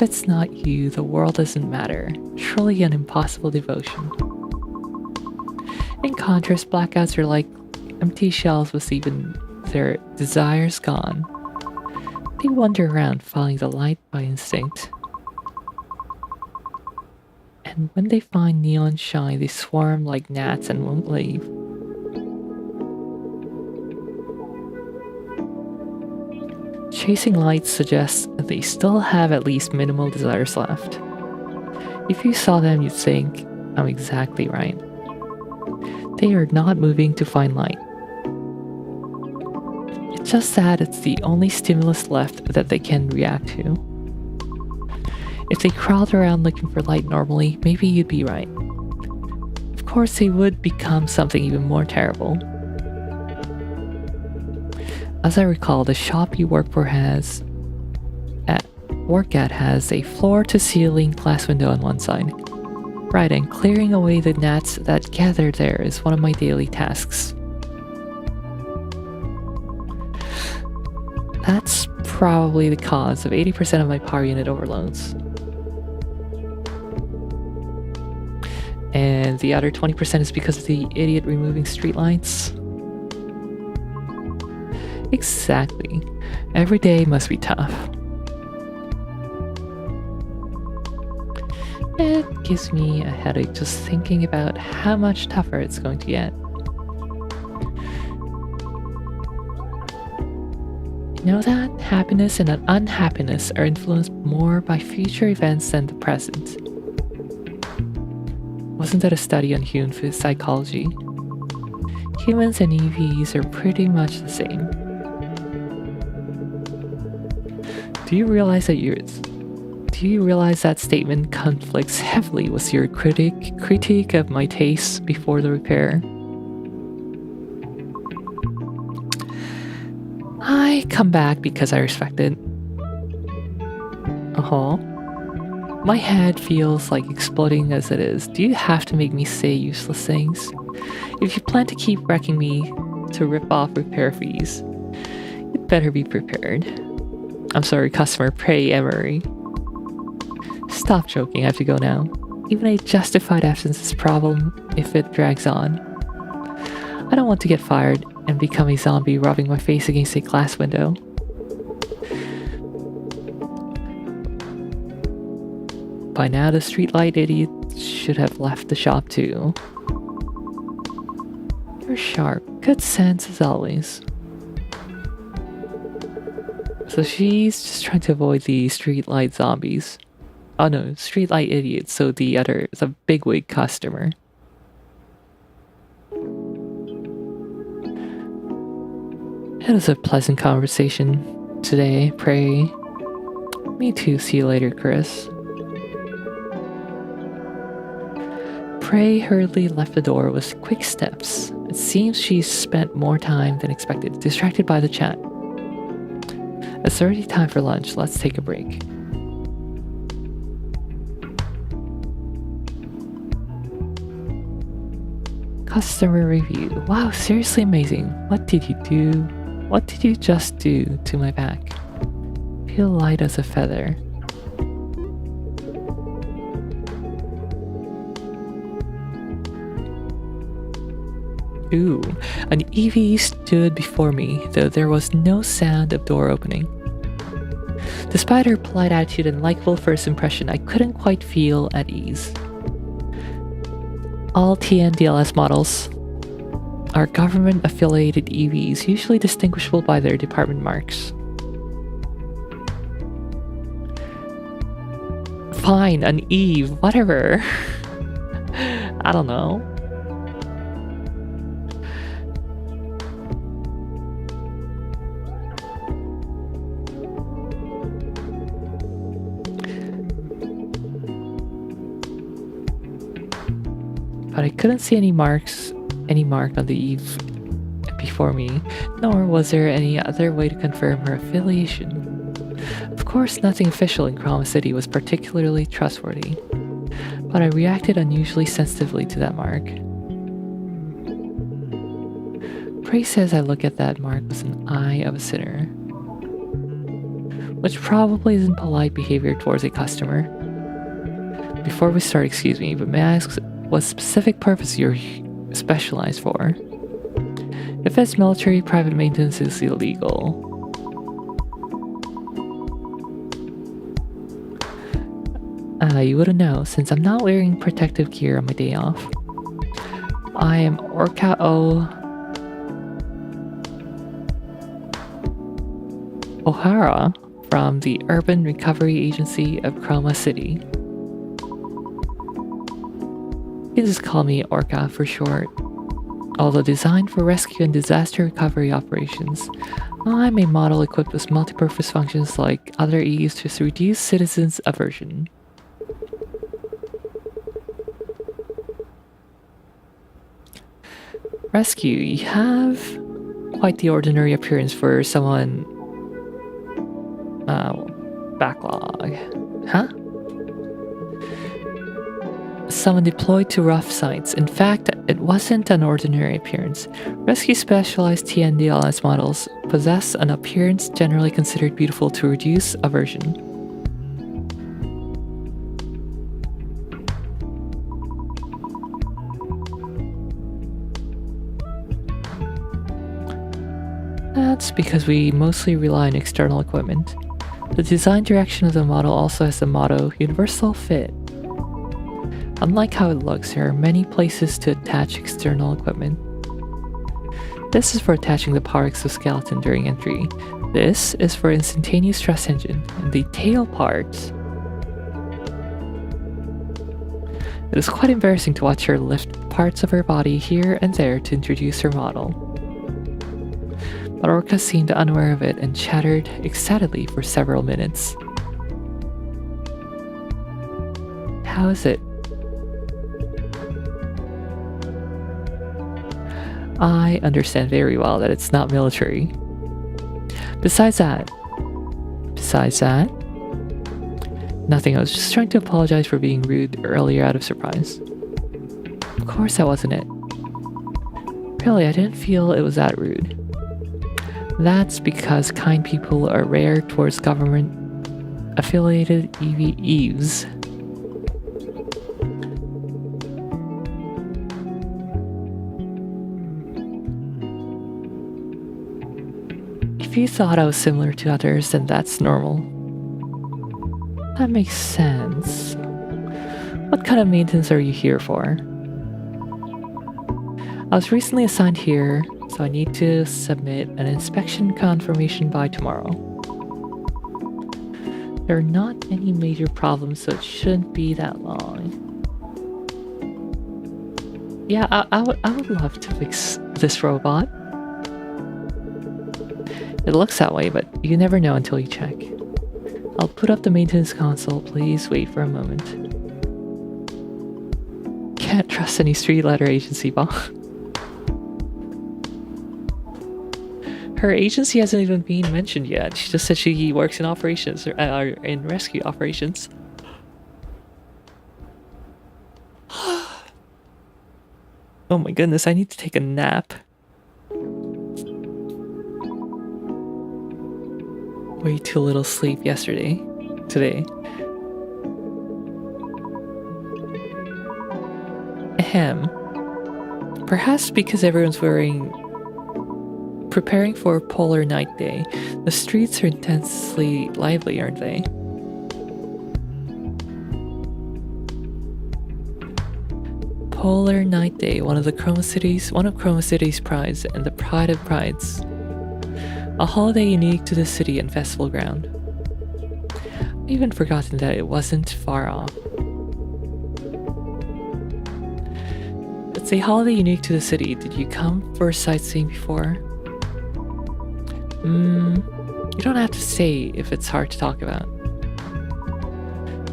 it's not you, the world doesn't matter. Truly an impossible devotion. In contrast, blackouts are like empty shells with even their desires gone. They wander around following the light by instinct. And when they find neon shine, they swarm like gnats and won't leave. Chasing lights suggests that they still have at least minimal desires left. If you saw them, you'd think, I'm exactly right. They are not moving to find light. It's just that it's the only stimulus left that they can react to. If they crawled around looking for light normally, maybe you'd be right. Of course, they would become something even more terrible. As I recall, the shop you work at has a floor-to-ceiling glass window on one side. Right, and clearing away the gnats that gather there is one of my daily tasks. That's probably the cause of 80% of my power unit overloads. And the other 20% is because of the idiot removing streetlights. Exactly. Every day must be tough. It gives me a headache just thinking about how much tougher it's going to get. You know that happiness and unhappiness are influenced more by future events than the present. Wasn't that a study on human psychology? Humans and EVs are pretty much the same. Do you realize Do you realize that statement conflicts heavily with your critique of my tastes before the repair? I come back because I respect it. My head feels like exploding as it is. Do you have to make me say useless things? If you plan to keep wrecking me to rip off repair fees, you'd better be prepared. I'm sorry, customer. Pray, Emery. Stop joking. I have to go now. Even a justified absence is a problem if it drags on. I don't want to get fired and become a zombie rubbing my face against a glass window. By now, the streetlight idiot should have left the shop too. You're sharp. Good sense as always. So she's just trying to avoid the streetlight zombies. Oh no, streetlight idiots, so the bigwig customer. It was a pleasant conversation today, Pray. Me too, see you later, Chris. Pray hurriedly left the door with quick steps. It seems she spent more time than expected, distracted by the chat. It's already time for lunch. Let's take a break. Customer review. Wow, seriously amazing. What did you do? What did you just do to my back? Feel light as a feather. Ooh, an EV stood before me, though there was no sound of door opening. Despite her polite attitude and likable first impression, I couldn't quite feel at ease. All TNDLS models are government-affiliated EVs, usually distinguishable by their department marks. Fine, an Eve, whatever. I don't know. But I couldn't see any mark on the Eve before me, nor was there any other way to confirm her affiliation. Of course, nothing official in Chroma City was particularly trustworthy, but I reacted unusually sensitively to that mark. Pray says I look at that mark with an eye of a sinner, which probably isn't polite behavior towards a customer. Before we start, excuse me, but may I ask what specific purpose you're specialized for? If it's military, private maintenance is illegal. You wouldn't know, since I'm not wearing protective gear on my day off. I am Orca O'Hara from the Urban Recovery Agency of Chroma City. You can just call me Orca for short. Although designed for rescue and disaster recovery operations, I'm a model equipped with multi-purpose functions like other E's to reduce citizens' aversion. Rescue, you have quite the ordinary appearance for someone... backlog. Huh? Someone deployed to rough sites. In fact, it wasn't an ordinary appearance. Rescue specialized TNDLS models possess an appearance generally considered beautiful to reduce aversion. That's because we mostly rely on external equipment. The design direction of the model also has the motto, Universal Fit. Unlike how it looks, there are many places to attach external equipment. This is for attaching the power exoskeleton during entry. This is for instantaneous thrust engine, and the tail part. It is quite embarrassing to watch her lift parts of her body here and there to introduce her model. But Orca seemed unaware of it and chattered excitedly for several minutes. How is it? I understand very well that it's not military. Besides that, nothing. I was just trying to apologize for being rude earlier out of surprise. Of course that wasn't it. Really, I didn't feel it was that rude. That's because kind people are rare towards government-affiliated EVs. If you thought I was similar to others, then that's normal. That makes sense. What kind of maintenance are you here for? I was recently assigned here, so I need to submit an inspection confirmation by tomorrow. There are not any major problems, so it shouldn't be that long. Yeah, I would love to fix this robot. It looks that way, but you never know until you check. I'll put up the maintenance console. Please wait for a moment. Can't trust any street letter agency, boss. Her agency hasn't even been mentioned yet. She just said she works in operations, or in rescue operations. Oh my goodness, I need to take a nap. Way too little sleep today. Ahem. Perhaps because everyone's preparing for Polar Night Day, the streets are intensely lively, aren't they? Polar Night Day, one of Chroma City's prides and the pride of prides. A holiday unique to the city and festival ground. I've even forgotten that it wasn't far off. It's a holiday unique to the city. Did you come for sightseeing before? You don't have to say if it's hard to talk about.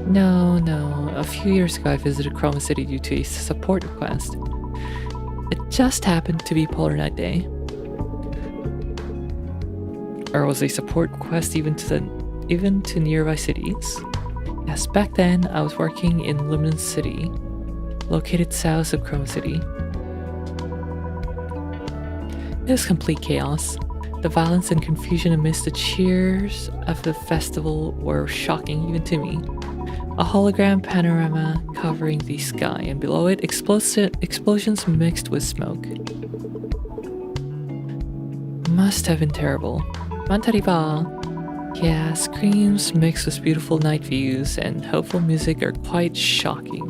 No. A few years ago I visited Chroma City due to a support request. It just happened to be Polar Night Day. Or was a support request even to nearby cities? Yes, back then I was working in Luminance City, located south of Chroma City. It was complete chaos. The violence and confusion amidst the cheers of the festival were shocking even to me. A hologram panorama covering the sky, and below it explosions mixed with smoke. Must have been terrible. Mantariba. Yeah, screams mixed with beautiful night views and hopeful music are quite shocking.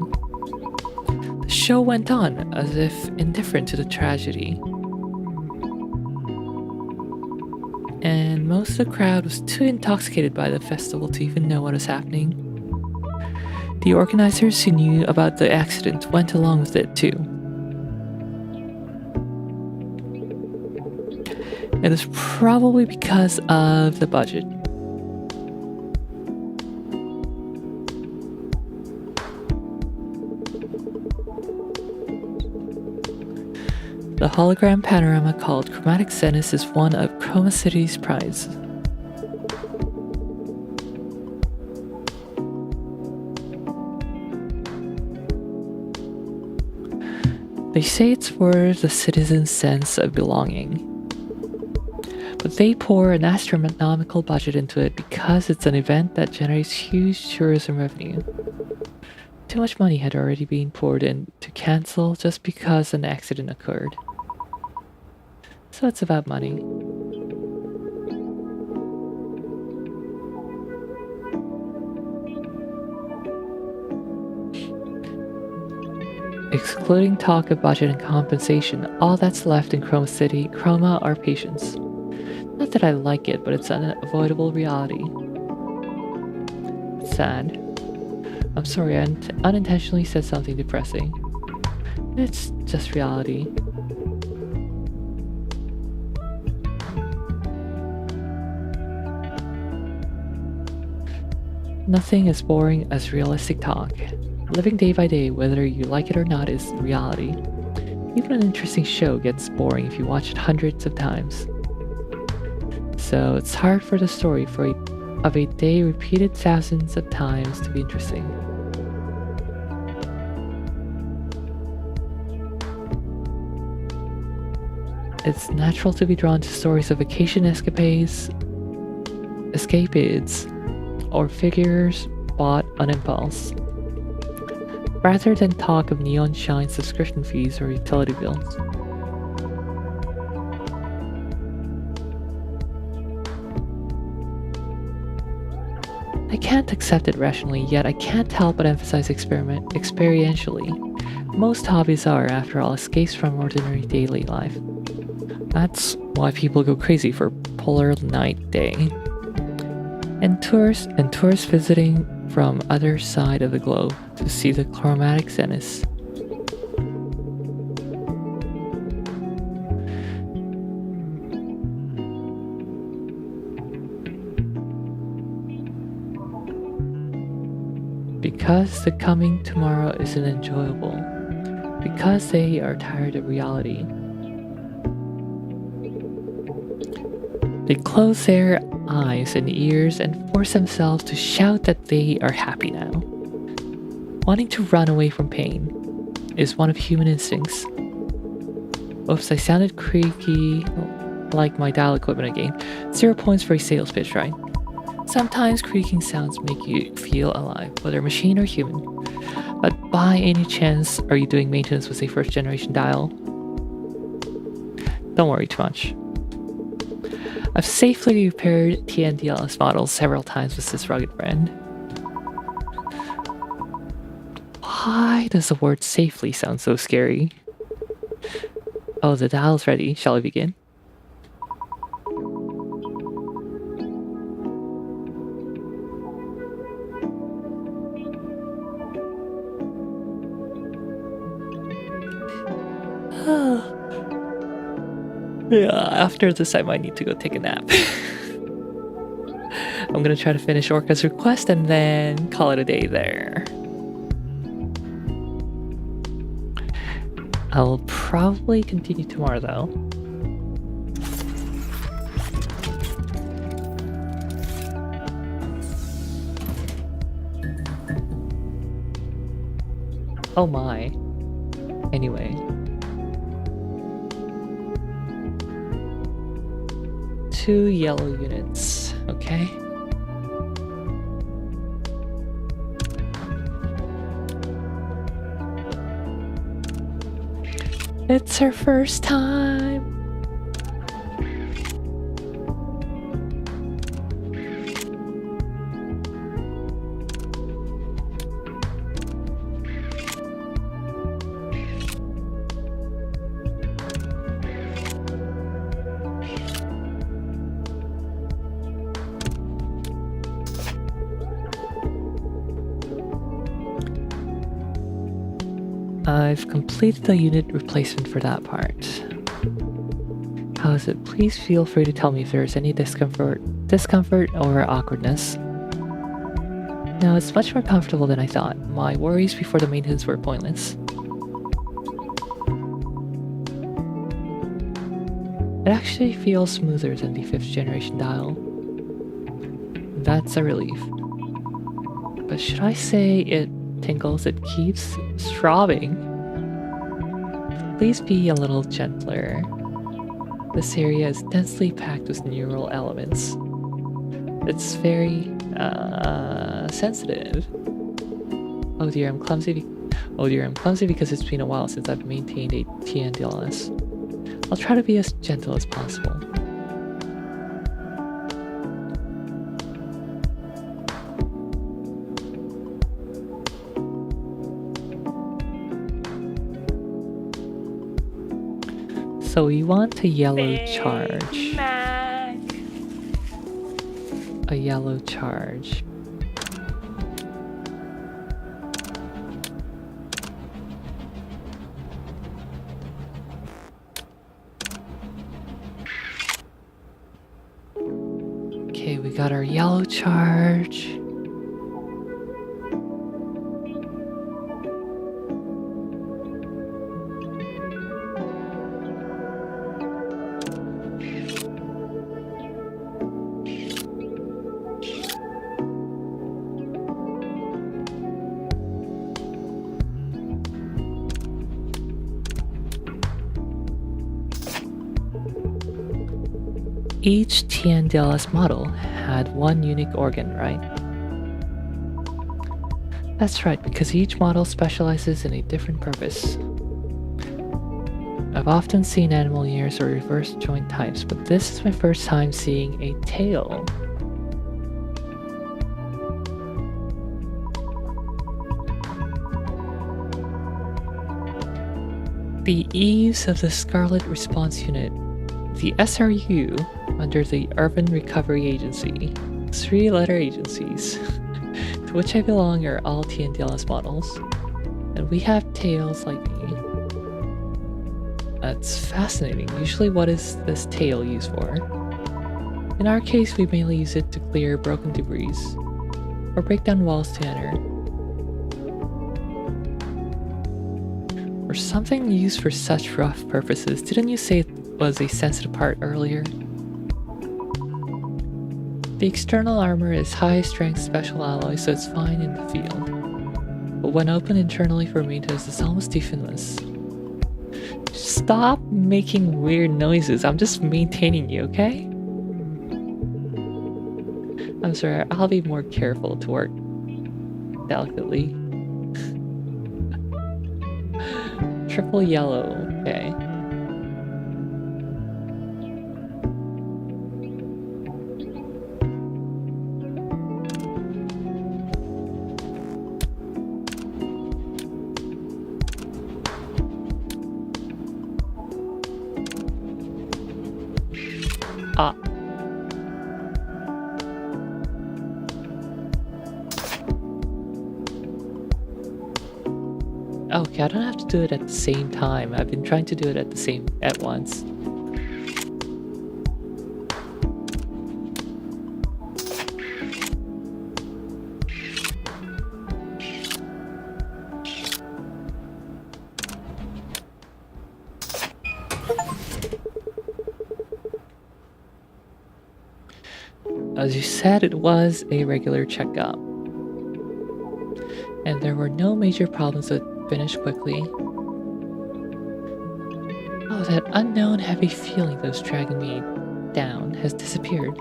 The show went on as if indifferent to the tragedy. And most of the crowd was too intoxicated by the festival to even know what was happening. The organizers who knew about the accident went along with it too. It was probably because of the budget. The hologram panorama called Chromatic Zenith is one of Chroma City's prides. They say it's for the citizens' sense of belonging. But they pour an astronomical budget into it because it's an event that generates huge tourism revenue. Too much money had already been poured in to cancel just because an accident occurred. So it's about money. Excluding talk of budget and compensation, all that's left in Chroma are patients. Not that I like it, but it's an unavoidable reality. It's sad. I'm sorry, I unintentionally said something depressing. It's just reality. Nothing as boring as realistic talk. Living day by day, whether you like it or not, is reality. Even an interesting show gets boring if you watch it hundreds of times. So it's hard for the story of a day repeated thousands of times to be interesting. It's natural to be drawn to stories of vacation escapades, or figures bought on impulse, rather than talk of neon shine subscription fees or utility bills. I can't accept it rationally, yet I can't help but emphasize experientially. Most hobbies are, after all, escapes from ordinary daily life. That's why people go crazy for Polar Night Day. And tourists visiting from other side of the globe to see the chromatic zeniths. Because the coming tomorrow isn't enjoyable. Because they are tired of reality. They close their eyes and ears and force themselves to shout that they are happy now. Wanting to run away from pain is one of human instincts. Oops, I sounded creaky like my dial equipment again. 0 points for a sales pitch, right? Sometimes creaking sounds make you feel alive, whether machine or human. But by any chance, are you doing maintenance with a first generation dial? Don't worry too much. I've safely repaired TNDLS models several times with this rugged brand. Why does the word safely sound so scary? Oh, the dial's ready. Shall I begin? Yeah, after this I might need to go take a nap. I'm gonna try to finish Orca's request and then call it a day there. I'll probably continue tomorrow though. Oh my. Anyway. 2 yellow units, okay? It's her first time. I've completed the unit replacement for that part. How is it? Please feel free to tell me if there is any discomfort or awkwardness. No, it's much more comfortable than I thought. My worries before the maintenance were pointless. It actually feels smoother than the 5th generation dial. That's a relief. But should I say it tingles, it keeps throbbing? Please be a little gentler. This area is densely packed with neural elements. It's very sensitive. Oh dear, I'm clumsy. Because it's been a while since I've maintained a TNDLS. I'll try to be as gentle as possible. So we want a yellow charge. A yellow charge. Okay, we got our yellow charge. Each TNDLS model had one unique organ, right? That's right, because each model specializes in a different purpose. I've often seen animal ears or reverse joint types, but this is my first time seeing a tail. The eaves of the Scarlet Response Unit, the SRU, under the Urban Recovery Agency, 3-letter agencies, to which I belong, are all TNDLS models, and we have tails like me. That's fascinating. Usually what is this tail used for? In our case, we mainly use it to clear broken debris, or break down walls to enter. Or something used for such rough purposes. Didn't you say it was a sensitive part earlier? The external armor is high-strength special alloy, so it's fine in the field. But when opened internally for maintenance, it's almost defenseless. Stop making weird noises. I'm just maintaining you, okay? I'm sorry, I'll be more careful to work delicately. Triple yellow, okay. Ah. Okay, I don't have to do it at the same time. I've been trying to do it at once. As you said, it was a regular checkup. And there were no major problems that finished quickly. Oh, that unknown heavy feeling that was dragging me down has disappeared.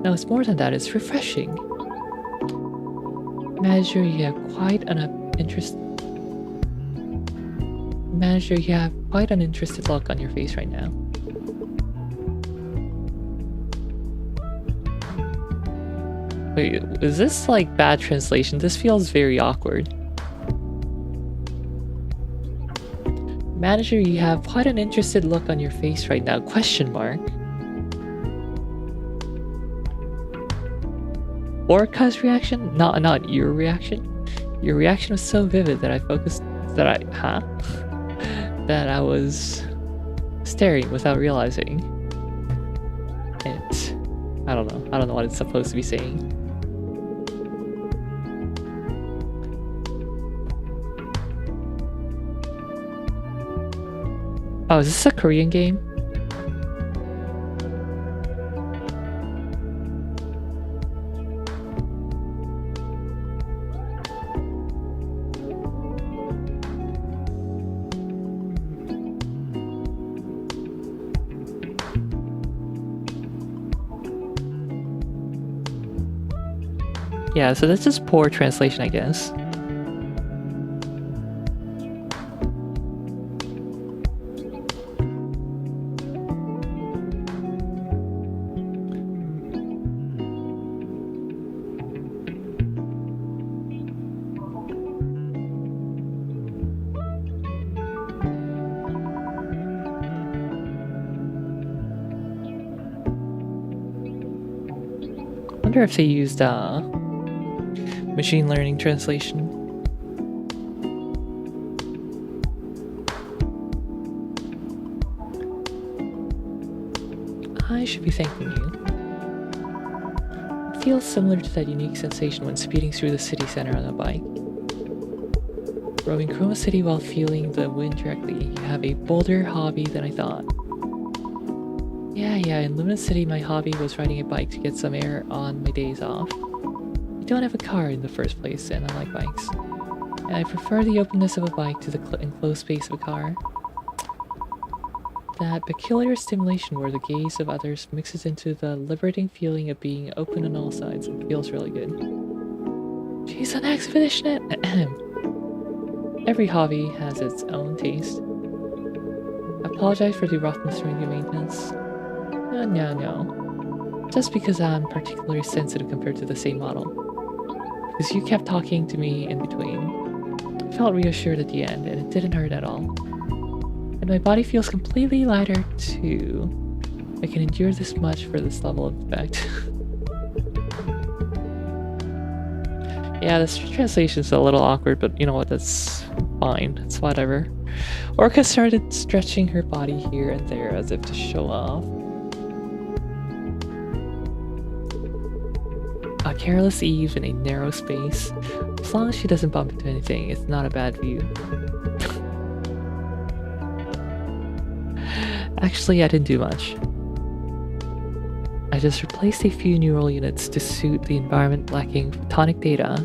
No, it's more than that, it's refreshing. Manager, you have quite an interested look on your face right now. Wait, is this like bad translation? This feels very awkward. Manager, you have quite an interested look on your face right now, question mark. Orca's reaction? Not your reaction. Your reaction was so vivid that I that I was staring without realizing it. I don't know what it's supposed to be saying. Oh, is this a Korean game? Yeah, so that's just poor translation, I guess. I wonder if they used machine learning translation. I should be thanking you. It feels similar to that unique sensation when speeding through the city center on a bike. Roaming Chroma City while feeling the wind directly. You have a bolder hobby than I thought. Yeah, in Lumina City my hobby was riding a bike to get some air on my days off. I don't have a car in the first place and I like bikes. And I prefer the openness of a bike to the enclosed space of a car. that peculiar stimulation where the gaze of others mixes into the liberating feeling of being open on all sides. It feels really good. She's an expeditionist! Every hobby has its own taste. Apologize for the roughness during the maintenance. No. Just because I'm particularly sensitive compared to the same model. Because you kept talking to me in between. I felt reassured at the end, and it didn't hurt at all. And my body feels completely lighter too. I can endure this much for this level of effect. Yeah, this translation's a little awkward, but you know what, that's fine. It's whatever. Orca started stretching her body here and there as if to show off. A careless Eve in a narrow space. As long as she doesn't bump into anything, it's not a bad view. Actually, I didn't do much. I just replaced a few neural units to suit the environment lacking photonic data.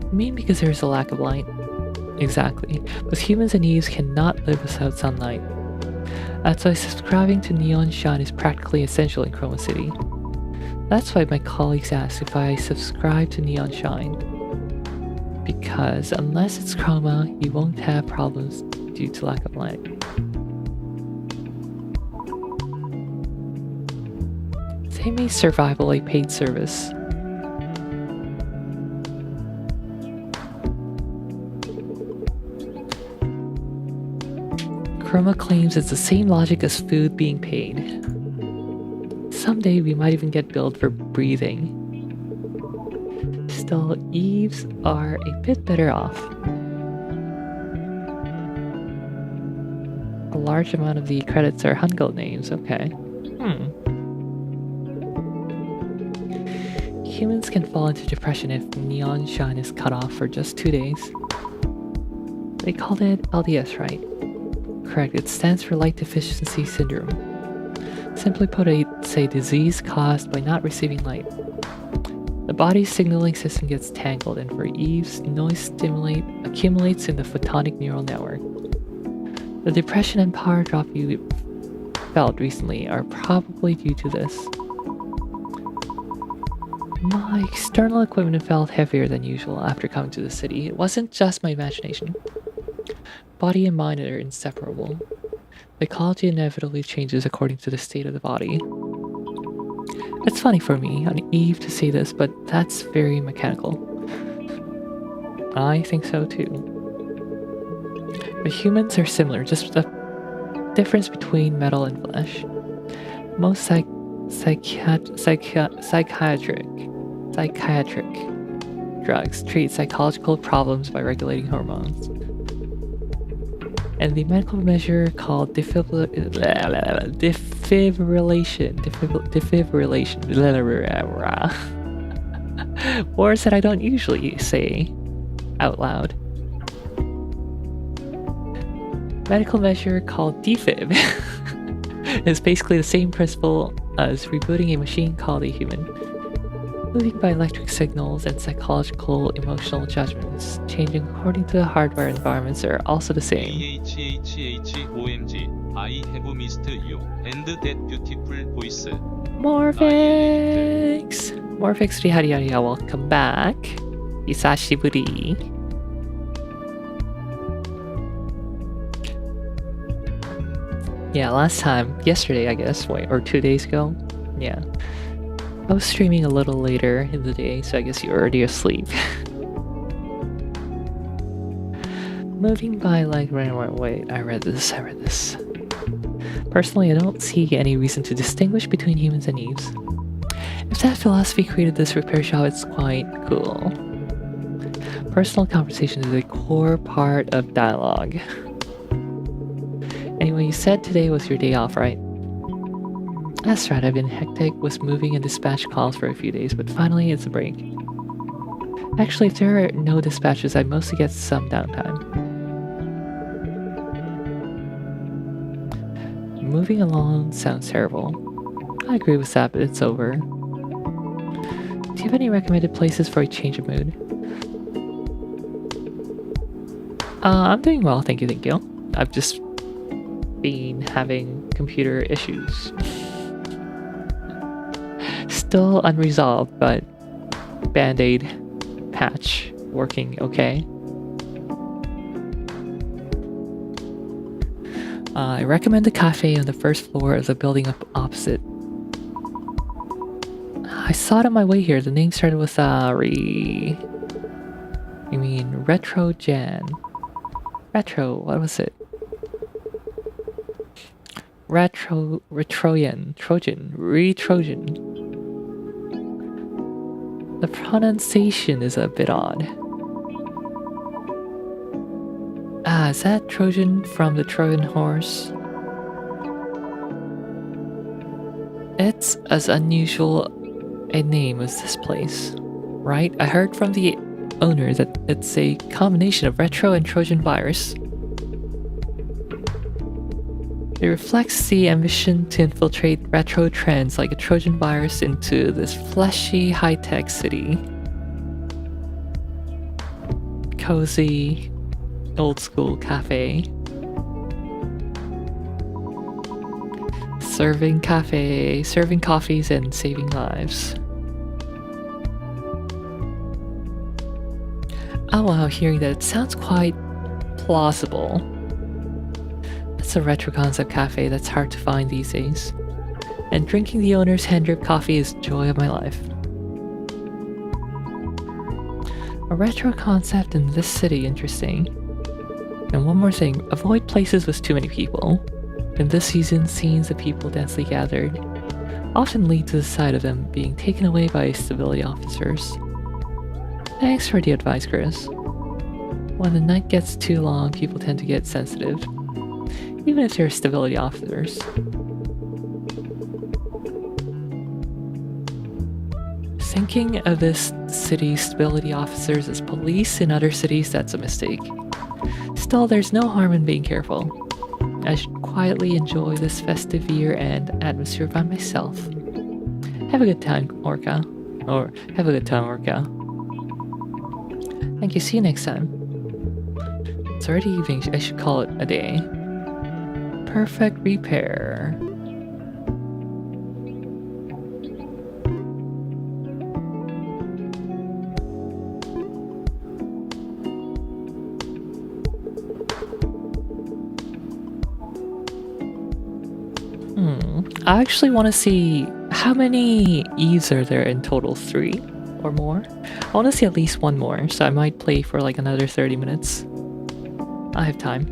You mean because there is a lack of light? Exactly. But humans and Eves cannot live without sunlight. That's why subscribing to neon shine is practically essential in Chroma City. That's why my colleagues ask if I subscribe to neon shine. Because unless it's chroma, you won't have problems due to lack of light. They made survival a paid service. Chroma claims it's the same logic as food being paid. Someday we might even get billed for breathing. Still, Eves are a bit better off. A large amount of the credits are Hangul names, okay. Humans can fall into depression if neon shine is cut off for just 2 days. They called it LDS, right? Correct, it stands for Light Deficiency Syndrome. Simply put, it's a disease caused by not receiving light. The body's signaling system gets tangled, and for Eves, noise accumulates in the photonic neural network. The depression and power drop you felt recently are probably due to this. My external equipment felt heavier than usual after coming to the city. It wasn't just my imagination. Body and mind are inseparable. Psychology inevitably changes according to the state of the body. It's funny for me, on Eve, to say this, but that's very mechanical. I think so too. But humans are similar, just the difference between metal and flesh. Most psychiatric drugs treat psychological problems by regulating hormones. And the medical measure called defibrillation. Words that I don't usually say out loud. Medical measure called defib is basically the same principle as rebooting a machine called a human. Moving by electric signals and psychological emotional judgments, changing according to the hardware environments are also the same. OMG, I have missed you and that beautiful voice. Morphix! Morphix Rihariaria, welcome back. Isashiburi. Yeah, last time, yesterday I guess, or 2 days ago? Yeah. I was streaming a little later in the day, so I guess you're already asleep. Moving by like, wait, I read this. Personally, I don't see any reason to distinguish between humans and Eves. If that philosophy created this repair shop, it's quite cool. Personal conversation is a core part of dialogue. Anyway, you said today was your day off, right? That's right, I've been hectic, was moving and dispatch calls for a few days, but finally it's a break. Actually, if there are no dispatches, I mostly get some downtime. Moving along sounds terrible. I agree with that, but it's over. Do you have any recommended places for a change of mood? I'm doing well, thank you, thank you. I've just been having computer issues. Still unresolved, but Band-Aid patch working okay. I recommend the cafe on the first floor of the building up opposite. I saw it on my way here. The name started with You mean Retrogen? Retro, what was it? Retroyan, Retrojan. The pronunciation is a bit odd. Ah, is that Trojan from the Trojan horse? It's as unusual a name as this place, right? I heard from the owner that it's a combination of retro and Trojan virus. It reflects the ambition to infiltrate retro trends like a Trojan virus into this fleshy, high-tech city. Cozy, old-school cafe. Serving coffees and saving lives. Oh wow, hearing that, it sounds quite plausible. It's a retro concept cafe that's hard to find these days. And drinking the owner's hand-drip coffee is the joy of my life. A retro concept in this city, interesting. And one more thing, avoid places with too many people. In this season, scenes of people densely gathered often lead to the sight of them being taken away by stability officers. Thanks for the advice, Chris. When the night gets too long, people tend to get sensitive, even if they're stability officers. Thinking of this city's stability officers as police in other cities, that's a mistake. Still, there's no harm in being careful. I should quietly enjoy this festive year and atmosphere by myself. Have a good time, Orca. Or, have a good time, Orca. Thank you, see you next time. It's already evening, I should call it a day. Perfect repair. I actually want to see how many Eves are there in total, 3 or more? I want to see at least one more, so I might play for like another 30 minutes. I have time.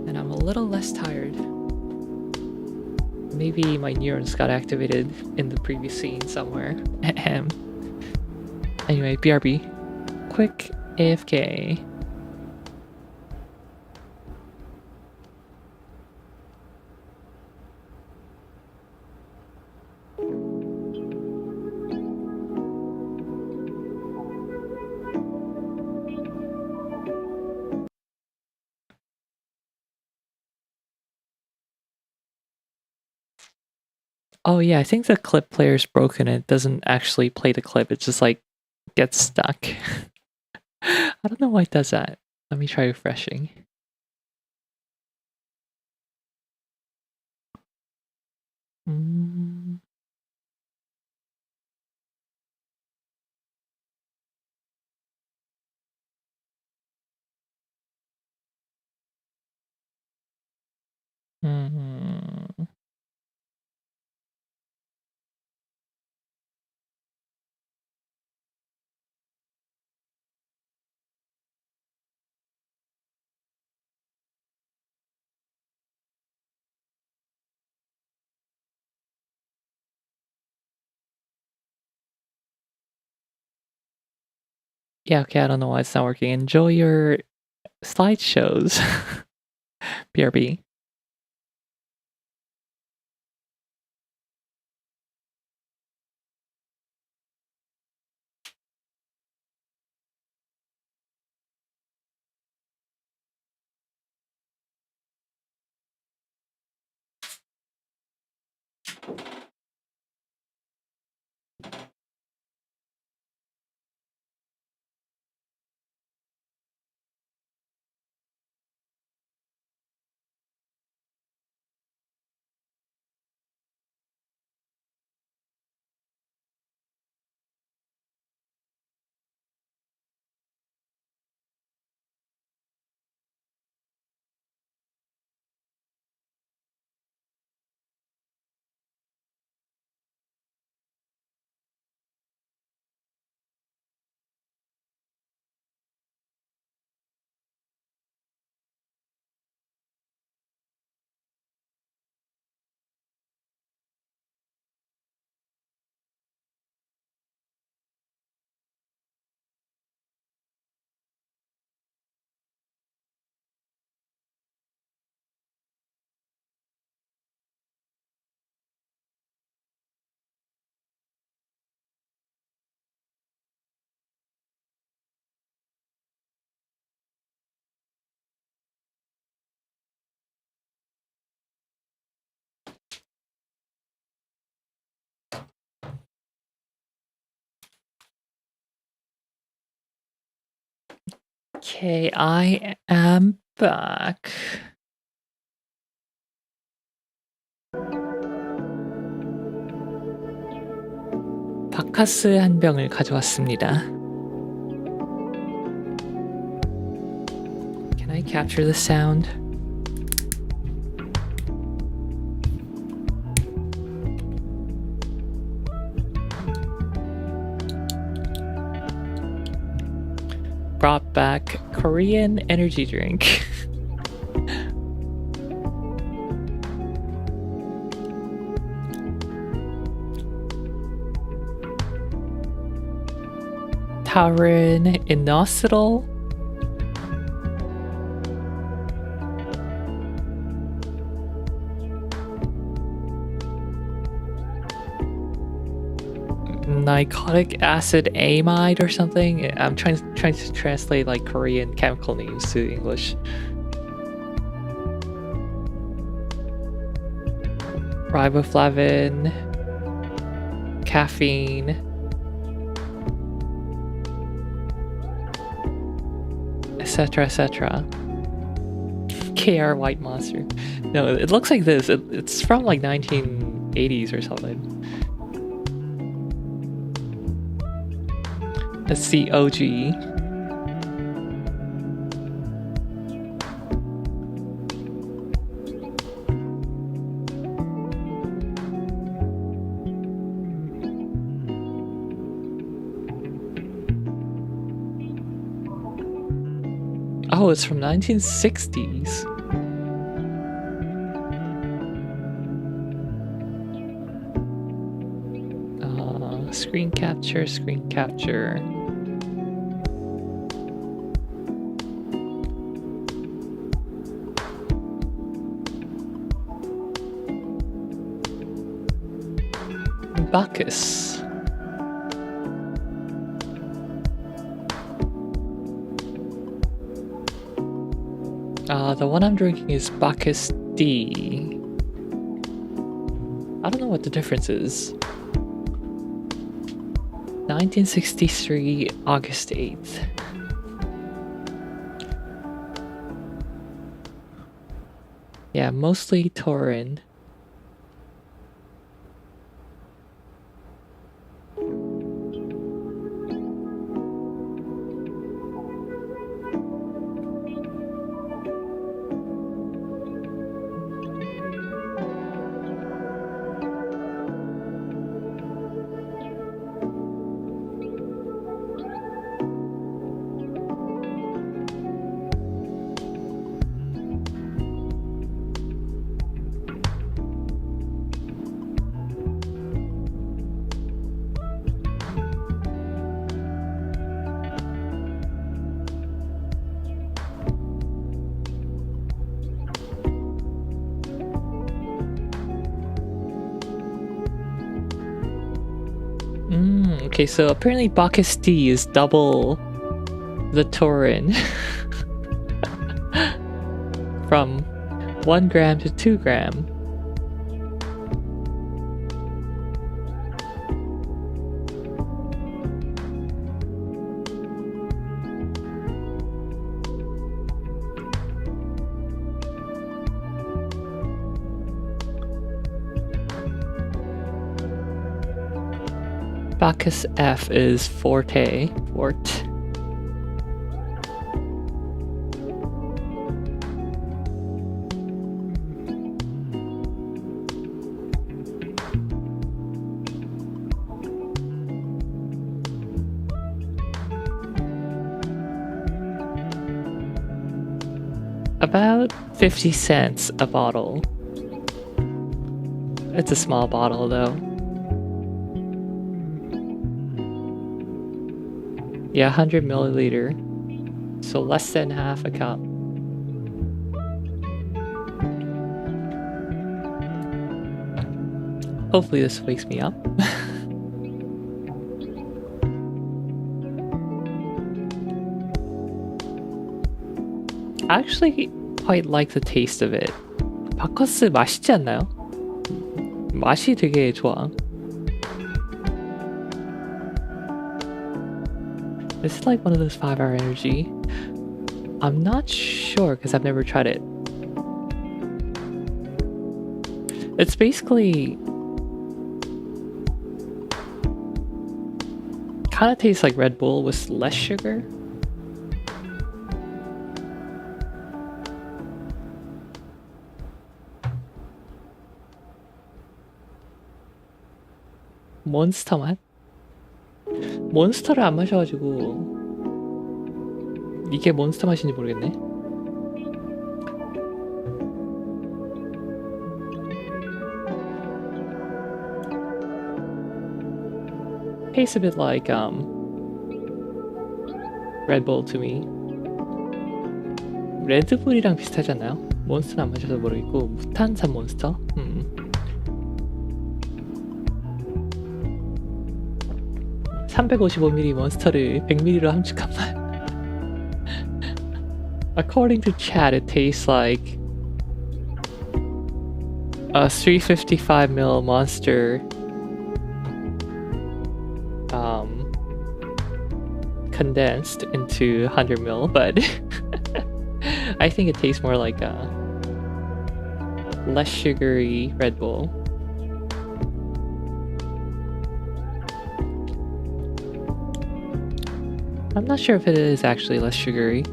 And I'm a little less tired. Maybe my neurons got activated in the previous scene somewhere. Ahem. Anyway, BRB. Quick AFK. Oh yeah, I think the clip player's broken. It doesn't actually play the clip. It just like gets stuck. I don't know why it does that. Let me try refreshing. Mm. Mm. Yeah, okay, I don't know why it's not working. Enjoy your slideshows. BRB. Okay, I am back. 바카스 한 병을 가져왔습니다. Can I capture the sound? Brought back Korean energy drink. Taurin inositol. Nicotic acid amide or something. I'm trying to translate like Korean chemical names to English. Riboflavin, caffeine, etc., etc. KR White Monster. No, it looks like this. It's from like 1980s or something. It's the OG. Oh, it's from 1960s. Screen capture, screen capture. Bacchus. The one I'm drinking is Bacchus D. I don't know what the difference is. 1963, August 8th. Yeah, mostly Taurin. Okay, so apparently Bacchus D is double the Taurin. From 1 gram to 2 gram. Bacchus F is Forte. Fort. About 50 cents a bottle. It's a small bottle though. Yeah, 100 milliliter. So less than half a cup. Hopefully this wakes me up. I actually quite like the taste of it. 바커스 맛있지 않나요? 맛이 되게 좋아. This is like one of those 5-hour energy. I'm not sure because I've never tried it. It's basically kind of tastes like Red Bull with less sugar. 몬스터 맛? 몬스터를 안 마셔가지고 이게 몬스터 맛인지 모르겠네. Tastes a bit like Red Bull to me. 레드불이랑 비슷하지 않나요? 몬스터는 안 마셔서 모르겠고 무탄산 몬스터? 355ml 몬스터를 100ml로 함축한 맛. According to chat, it tastes like a 355ml monster condensed into 100ml, but I think it tastes more like a less sugary Red Bull. I'm not sure if it is actually less sugary.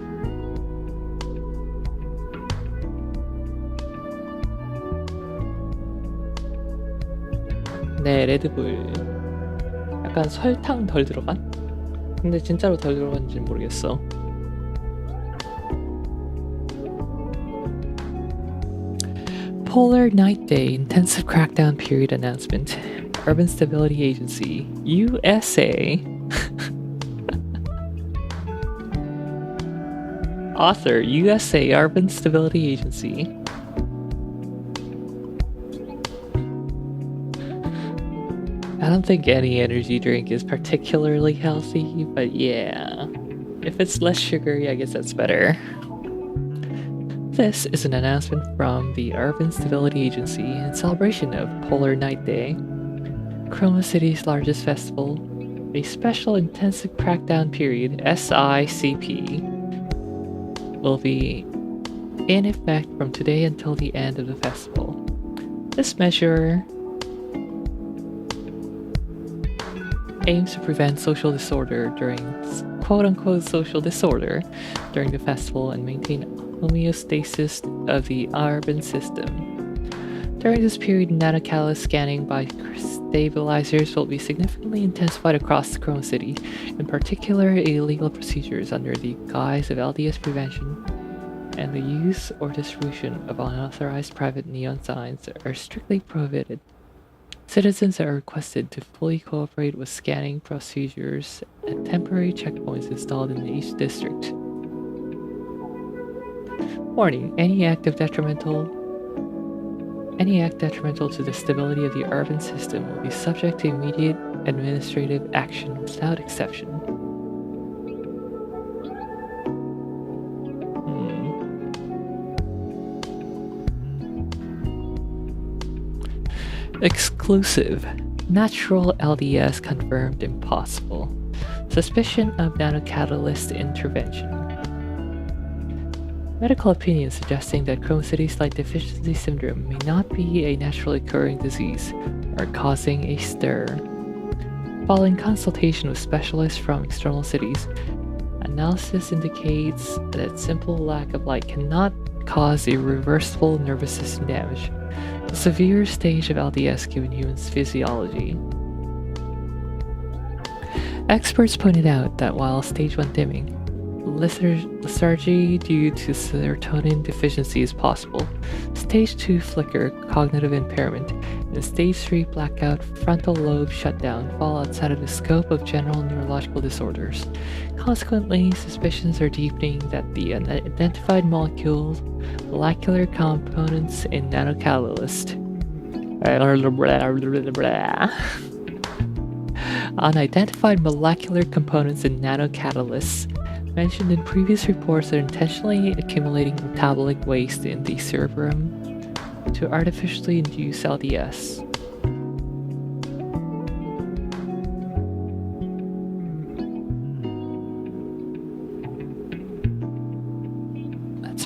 네, 레드불. 약간 설탕 덜 들어간? 근데 진짜로 덜 들어간지는 모르겠어. Polar Night Day Intensive Crackdown Period Announcement. Urban Stability Agency, USA. Author, USA Urban Stability Agency. I don't think any energy drink is particularly healthy, but yeah. If it's less sugary, I guess that's better. This is an announcement from the Urban Stability Agency in celebration of Polar Night Day, Chroma City's largest festival. A special intensive crackdown period, SICP, will be in effect from today until the end of the festival. This measure aims to prevent social disorder during quote-unquote social disorder during the festival and maintain homeostasis of the urban system. During this period, nanocatalyst scanning by stabilizers will be significantly intensified across the Chroma City, in particular illegal procedures under the guise of LDS prevention and the use or distribution of unauthorized private neon signs are strictly prohibited. Citizens are requested to fully cooperate with scanning procedures at temporary checkpoints installed in each district. Warning, any act detrimental to the stability of the urban system will be subject to immediate administrative action without exception. Exclusive. Natural LDS confirmed impossible. Suspicion of nanocatalyst intervention. Medical opinions suggesting that Chroma City's light deficiency syndrome may not be a naturally occurring disease are causing a stir. Following consultation with specialists from external cities, analysis indicates that simple lack of light cannot cause irreversible nervous system damage, a severe stage of LDS given human physiology. Experts pointed out that while stage 1 dimming, lethargy due to serotonin deficiency is possible, stage 2 flicker, cognitive impairment, and stage 3 blackout, frontal lobe shutdown fall outside of the scope of general neurological disorders. Consequently, suspicions are deepening that the unidentified molecular components in nanocatalyst unidentified molecular components in nanocatalysts mentioned in previous reports are intentionally accumulating metabolic waste in the cerebrum to artificially induce LDS.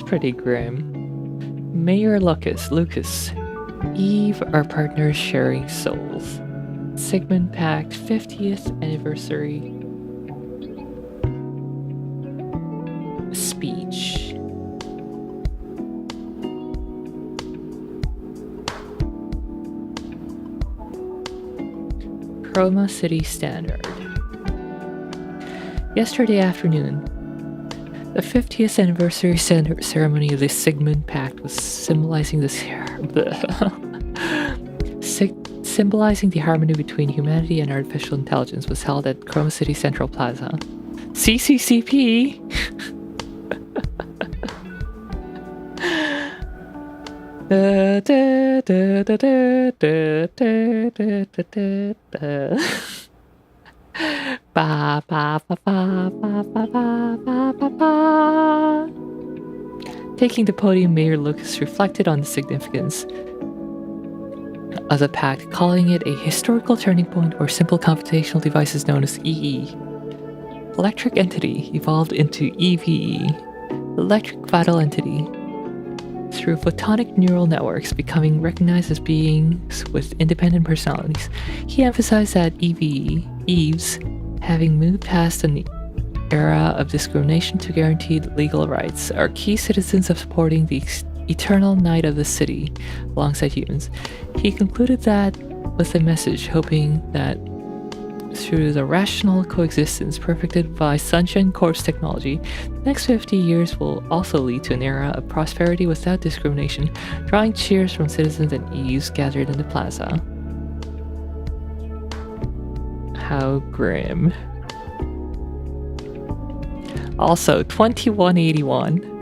pretty grim. Mayor Lucas, Eve are partners sharing souls. Sigmund Pact 50th anniversary speech. Chroma City Standard. Yesterday afternoon, the 50th anniversary ceremony of the Sigmund Pact was symbolizing symbolizing the harmony between humanity and artificial intelligence was held at Chroma City Central Plaza. CCCP! Ba ba ba ba ba ba ba ba ba. Taking the podium, Mayor Lucas reflected on the significance of the pact, calling it a historical turning point where simple computational devices known as EE, electric entity, evolved into EVE, electric vital entity, through photonic neural networks becoming recognized as beings with independent personalities. He emphasized that EVEs, having moved past an era of discrimination to guaranteed legal rights, are key citizens of supporting the eternal night of the city alongside humans. He concluded that with a message, hoping that through the rational coexistence perfected by Sunshine Corp's technology, the next 50 years will also lead to an era of prosperity without discrimination, drawing cheers from citizens and Eves gathered in the plaza. How grim. Also, 2181.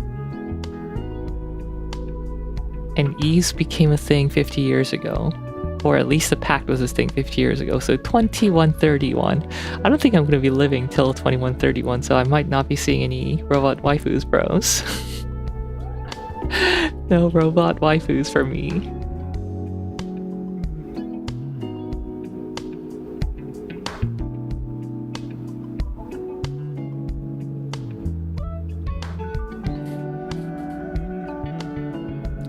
And Eves became a thing 50 years ago. Or at least the pact was a thing 50 years ago. So 2131. I don't think I'm going to be living till 2131, so I might not be seeing any robot waifus, bros. No robot waifus for me.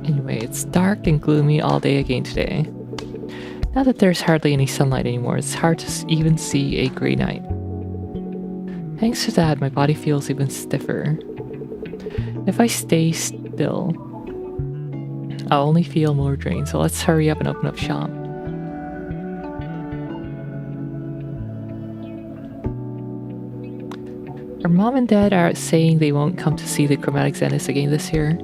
Anyway, it's dark and gloomy all day again today. Now that there's hardly any sunlight anymore, it's hard to even see a grey night. Thanks to that, my body feels even stiffer. If I stay still, I'll only feel more drained, so let's hurry up and open up shop. Our mom and dad are saying they won't come to see the Chromatic Zeniths again this year.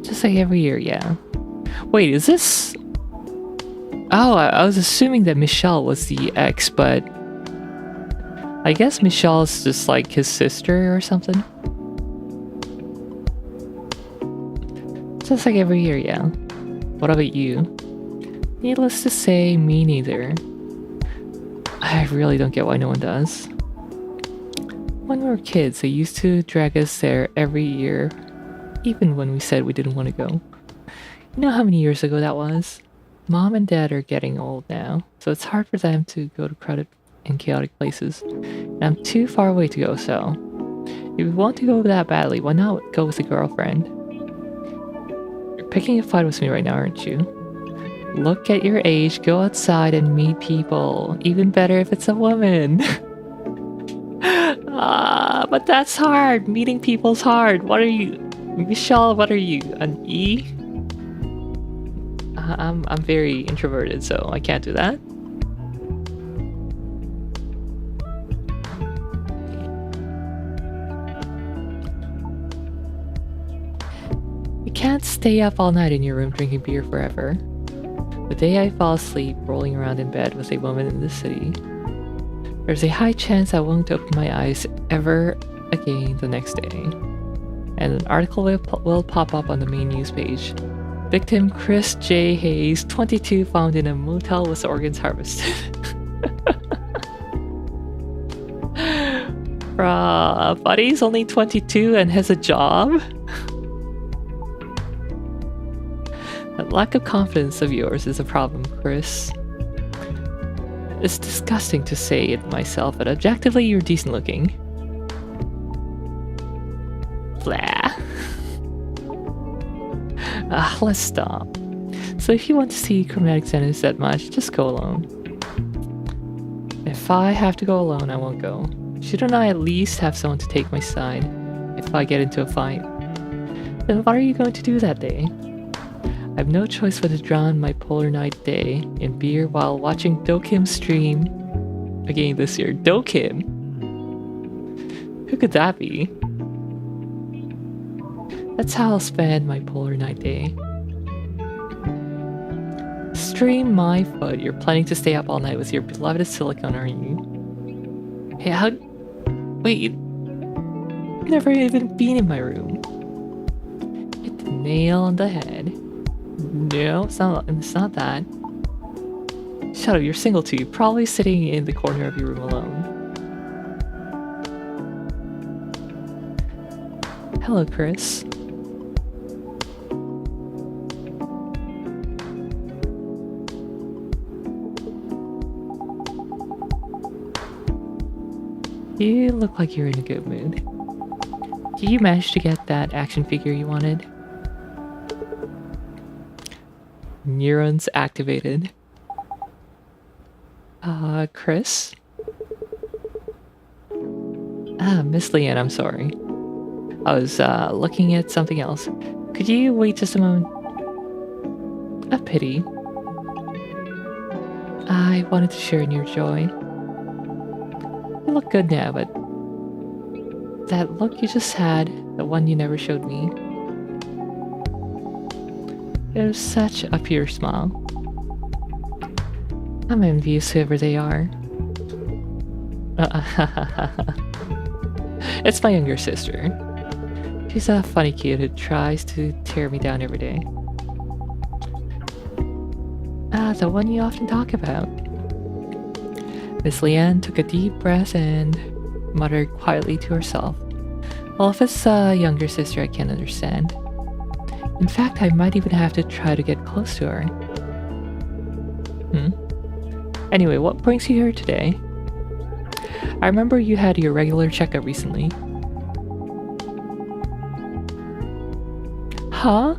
Just like every year, yeah. Wait, is this... Oh, I was assuming that Michelle was the ex, but... I guess Michelle's just like his sister or something. Just like every year, yeah. What about you? Needless to say, me neither. I really don't get why no one does. When we were kids, they used to drag us there every year, even when we said we didn't want to go. You know how many years ago that was? Mom and Dad are getting old now, so it's hard for them to go to crowded and chaotic places. And I'm too far away to go, so... If you want to go that badly, why not go with a girlfriend? You're picking a fight with me right now, aren't you? Look at your age, go outside and meet people. Even better if it's a woman. But that's hard. Meeting people's hard. What are you... Michelle, what are you? An E? I'm very introverted, so I can't do that. You can't stay up all night in your room drinking beer forever. The day I fall asleep rolling around in bed with a woman in the city, there's a high chance I won't open my eyes ever again the next day. And an article will pop up on the main news page. Victim Chris J. Hayes, 22, found in a motel with organs harvested. Bruh, buddy's only 22 and has a job? That lack of confidence of yours is a problem, Chris. It's disgusting to say it myself, but objectively you're decent looking. Blah. Let's stop. So if you want to see Chromatic Zenith that much, just go alone. If I have to go alone, I won't go. Shouldn't I at least have someone to take my side if I get into a fight? Then what are you going to do that day? I have no choice but to drown my polar night day in beer while watching Dokim's stream again this year. Dokim? Who could that be? That's how I'll spend my polar night day. Stream my foot. You're planning to stay up all night with your beloved silicone, aren't you? Hey, how... Wait, you've never even been in my room. Hit the nail on the head. No, it's not that. Shut up, you're single too. You're probably sitting in the corner of your room alone. Hello, Chris. You look like you're in a good mood. Did you manage to get that action figure you wanted? Neurons activated. Chris? Miss Leanne, I'm sorry. I was, looking at something else. Could you wait just a moment? A pity. I wanted to share in your joy. You look good now, but that look you just had, the one you never showed me, it was such a pure smile. I'm envious whoever they are. It's my younger sister. She's a funny kid who tries to tear me down every day. The one you often talk about. Miss Leanne took a deep breath and muttered quietly to herself. Well, if it's a younger sister, I can't understand. In fact, I might even have to try to get close to her. Anyway, what brings you here today? I remember you had your regular checkup recently. Huh?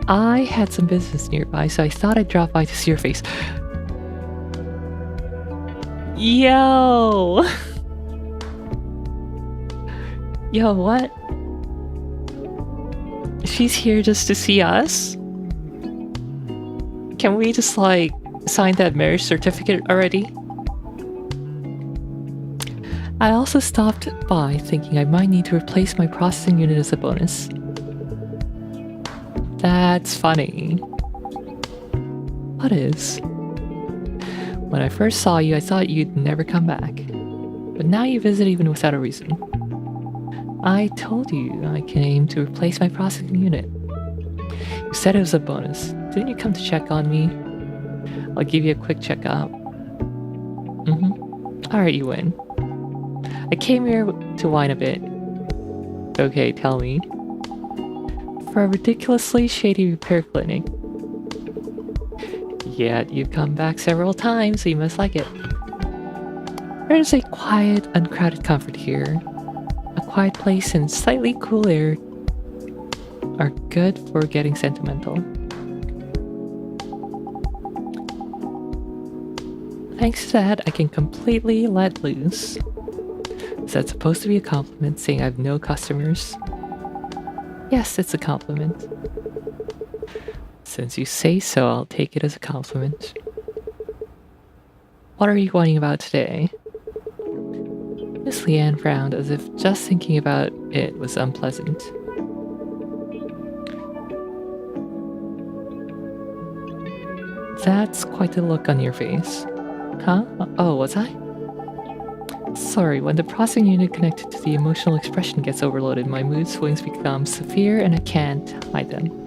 I had some business nearby, so I thought I'd drop by to see your face. Yo! Yo, what? She's here just to see us? Can we just, like, sign that marriage certificate already? I also stopped by thinking I might need to replace my processing unit as a bonus. That's funny. What is? When I first saw you, I thought you'd never come back. But now you visit even without a reason. I told you I came to replace my processing unit. You said it was a bonus. Didn't you come to check on me? I'll give you a quick checkup. Alright, you win. I came here to whine a bit. Okay, tell me. For a ridiculously shady repair clinic. Yet you've come back several times, so you must like it. There's a quiet, uncrowded comfort here. A quiet place and slightly cool air are good for getting sentimental. Thanks to that, I can completely let loose. Is that supposed to be a compliment, saying I have no customers? Yes, it's a compliment. Since you say so, I'll take it as a compliment. What are you whining about today? Miss Leanne frowned as if just thinking about it was unpleasant. That's quite the look on your face. Huh? Oh, was I? Sorry, when the processing unit connected to the emotional expression gets overloaded, my mood swings become severe and I can't hide them.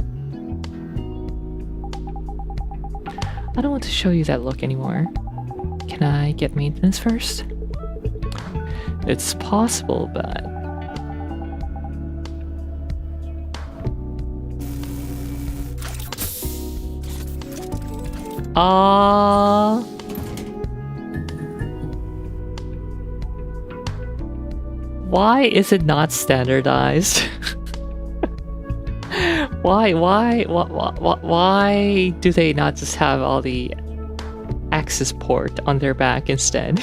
I don't want to show you that look anymore. Can I get maintenance first? It's possible, but... Why is it not standardized? Why do they not just have all the access port on their back instead?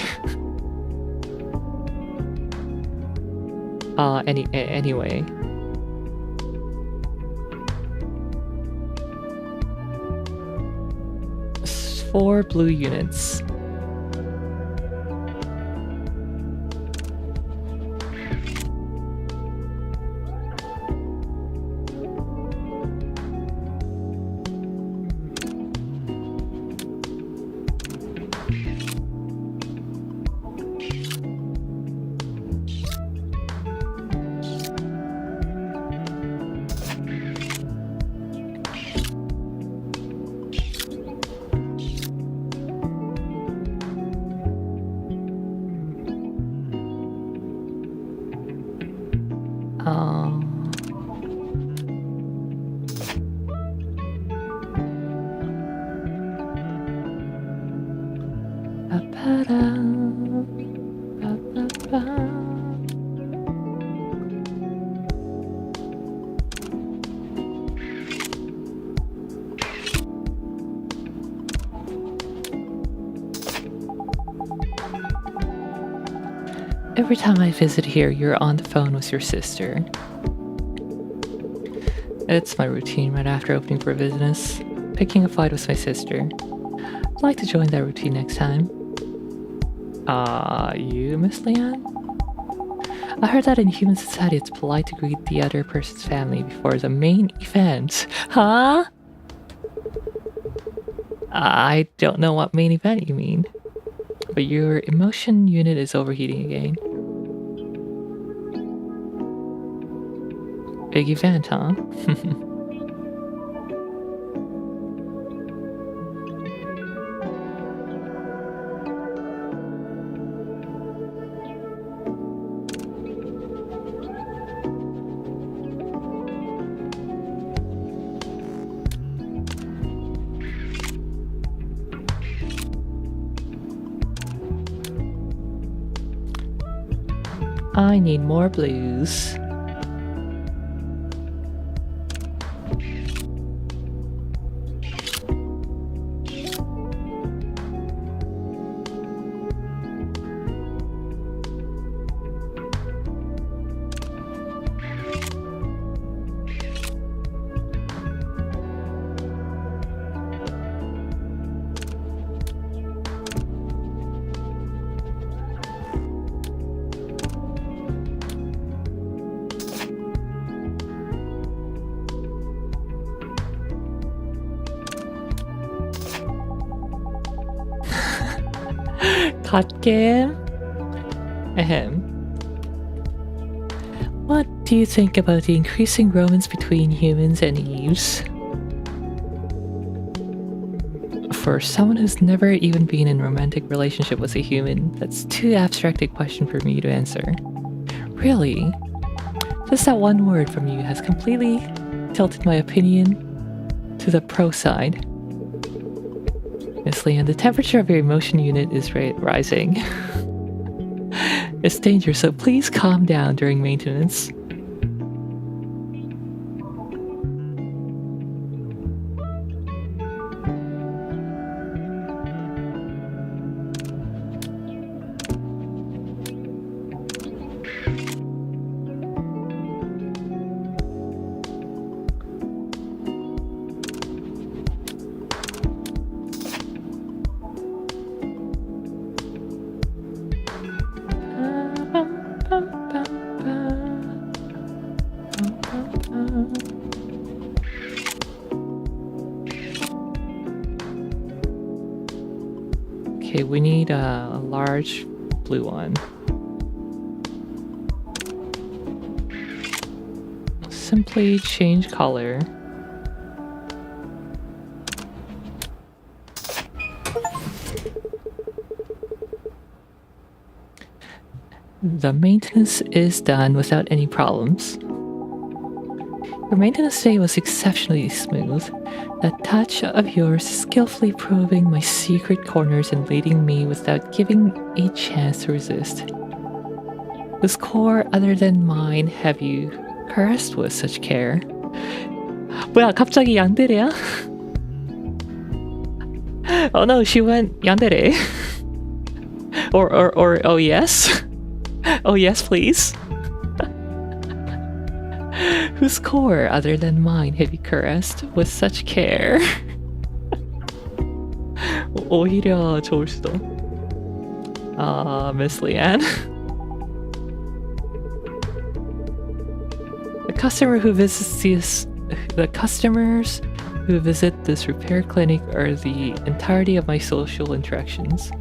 Anyway. Four blue units. Every time I visit here, you're on the phone with your sister. It's my routine right after opening for business. Picking a fight with my sister. I'd like to join that routine next time. You, Miss Leanne? I heard that in human society it's polite to greet the other person's family before the main event. Huh? I don't know what main event you mean. But your emotion unit is overheating again. Big event, huh? I need more blues. Cut game? Ahem. What do you think about the increasing romance between humans and Eves? For someone who's never even been in a romantic relationship with a human, that's too abstract a question for me to answer. Really? Just that one word from you has completely tilted my opinion to the pro side. Miss Leanne, the temperature of your emotion unit is rising. It's dangerous, so please calm down during maintenance. Okay, we need a large blue one. Simply change color. The maintenance is done without any problems. Your maintenance day was exceptionally smooth. That touch of yours skillfully probing my secret corners and leading me without giving a chance to resist. Whose core other than mine have you caressed with such care? 뭐야, 갑자기 양데레야? Oh no, she went yandere. or oh yes? Oh yes, please. Whose core other than mine have you caressed with such care? 오히려 좋을 수도. Miss Leanne. The customers who visit this repair clinic are the entirety of my social interactions.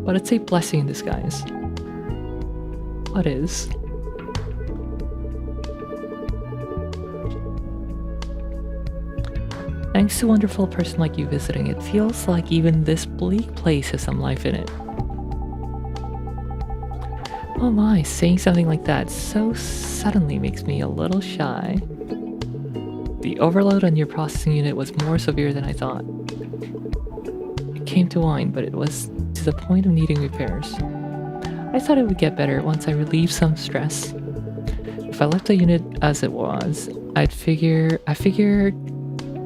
But it's a blessing in disguise. What is? Thanks to a wonderful person like you visiting, it feels like even this bleak place has some life in it. Oh my, saying something like that so suddenly makes me a little shy. The overload on your processing unit was more severe than I thought. It came to wine, but it was to the point of needing repairs. I thought it would get better once I relieved some stress. If I left the unit as it was, I figured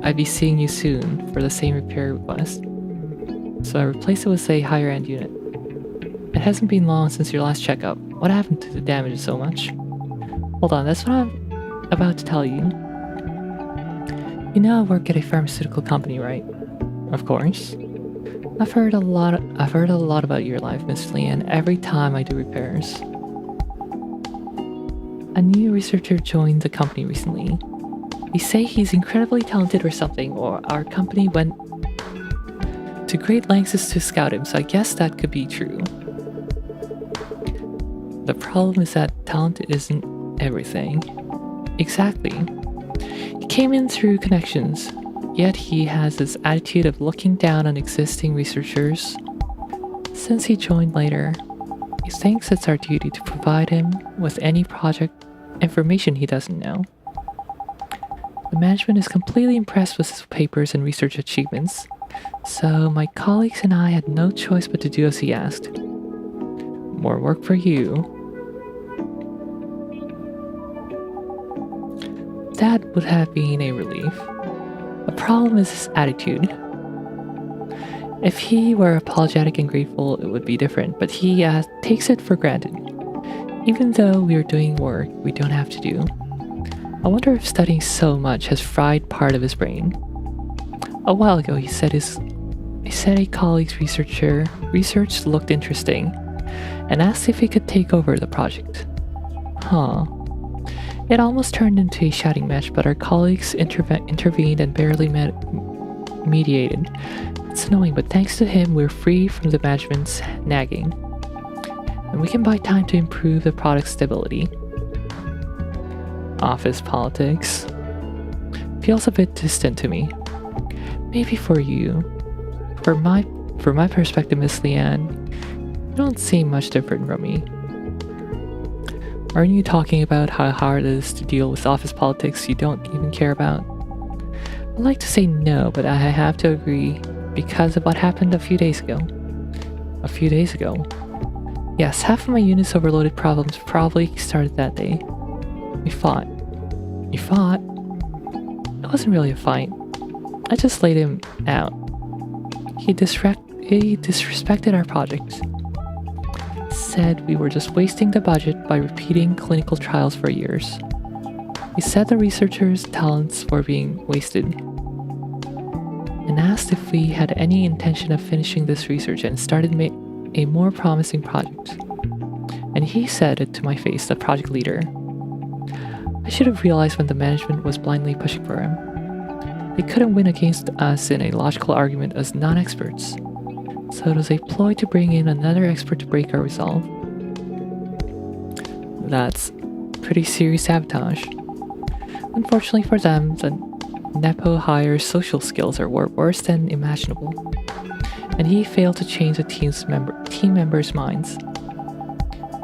I'd be seeing you soon for the same repair request. So I replaced it with a higher end unit. It hasn't been long since your last checkup. What happened to the damage so much? Hold on, that's what I'm about to tell you. You know I work at a pharmaceutical company, right? Of course. I've heard a lot about your life, Miss Leanne, every time I do repairs. A new researcher joined the company recently. They say he's incredibly talented or something, or our company went to great lengths to scout him, so I guess that could be true. The problem is that talent isn't everything. Exactly. He came in through connections, yet he has this attitude of looking down on existing researchers. Since he joined later, he thinks it's our duty to provide him with any project information he doesn't know. The management is completely impressed with his papers and research achievements, so my colleagues and I had no choice but to do as he asked. More work for you. That would have been a relief. The problem is his attitude. If he were apologetic and grateful, it would be different, but he takes it for granted. Even though we are doing work we don't have to do. I wonder if studying so much has fried part of his brain. A while ago he said a colleague's research looked interesting and asked if he could take over the project. Huh. It almost turned into a shouting match, but our colleagues intervened and barely mediated. It's annoying, but thanks to him, we're free from the management's nagging. And we can buy time to improve the product's stability. Office politics. Feels a bit distant to me. Maybe for you. For my perspective, Miss Leanne, you don't seem much different from me. Aren't you talking about how hard it is to deal with office politics you don't even care about? I'd like to say no, but I have to agree because of what happened a few days ago. A few days ago? Yes, half of my unit's overloaded problems probably started that day. We fought. You fought? It wasn't really a fight. I just laid him out. He disrespected our project. Said we were just wasting the budget by repeating clinical trials for years. He said the researchers' talents were being wasted, and asked if we had any intention of finishing this research and started a more promising project. And he said it to my face, the project leader. I should have realized when the management was blindly pushing for him. They couldn't win against us in a logical argument as non-experts. So it was a ploy to bring in another expert to break our resolve. That's pretty serious sabotage. Unfortunately for them, the Nepo hire's social skills are worse than imaginable, and he failed to change the team members' minds.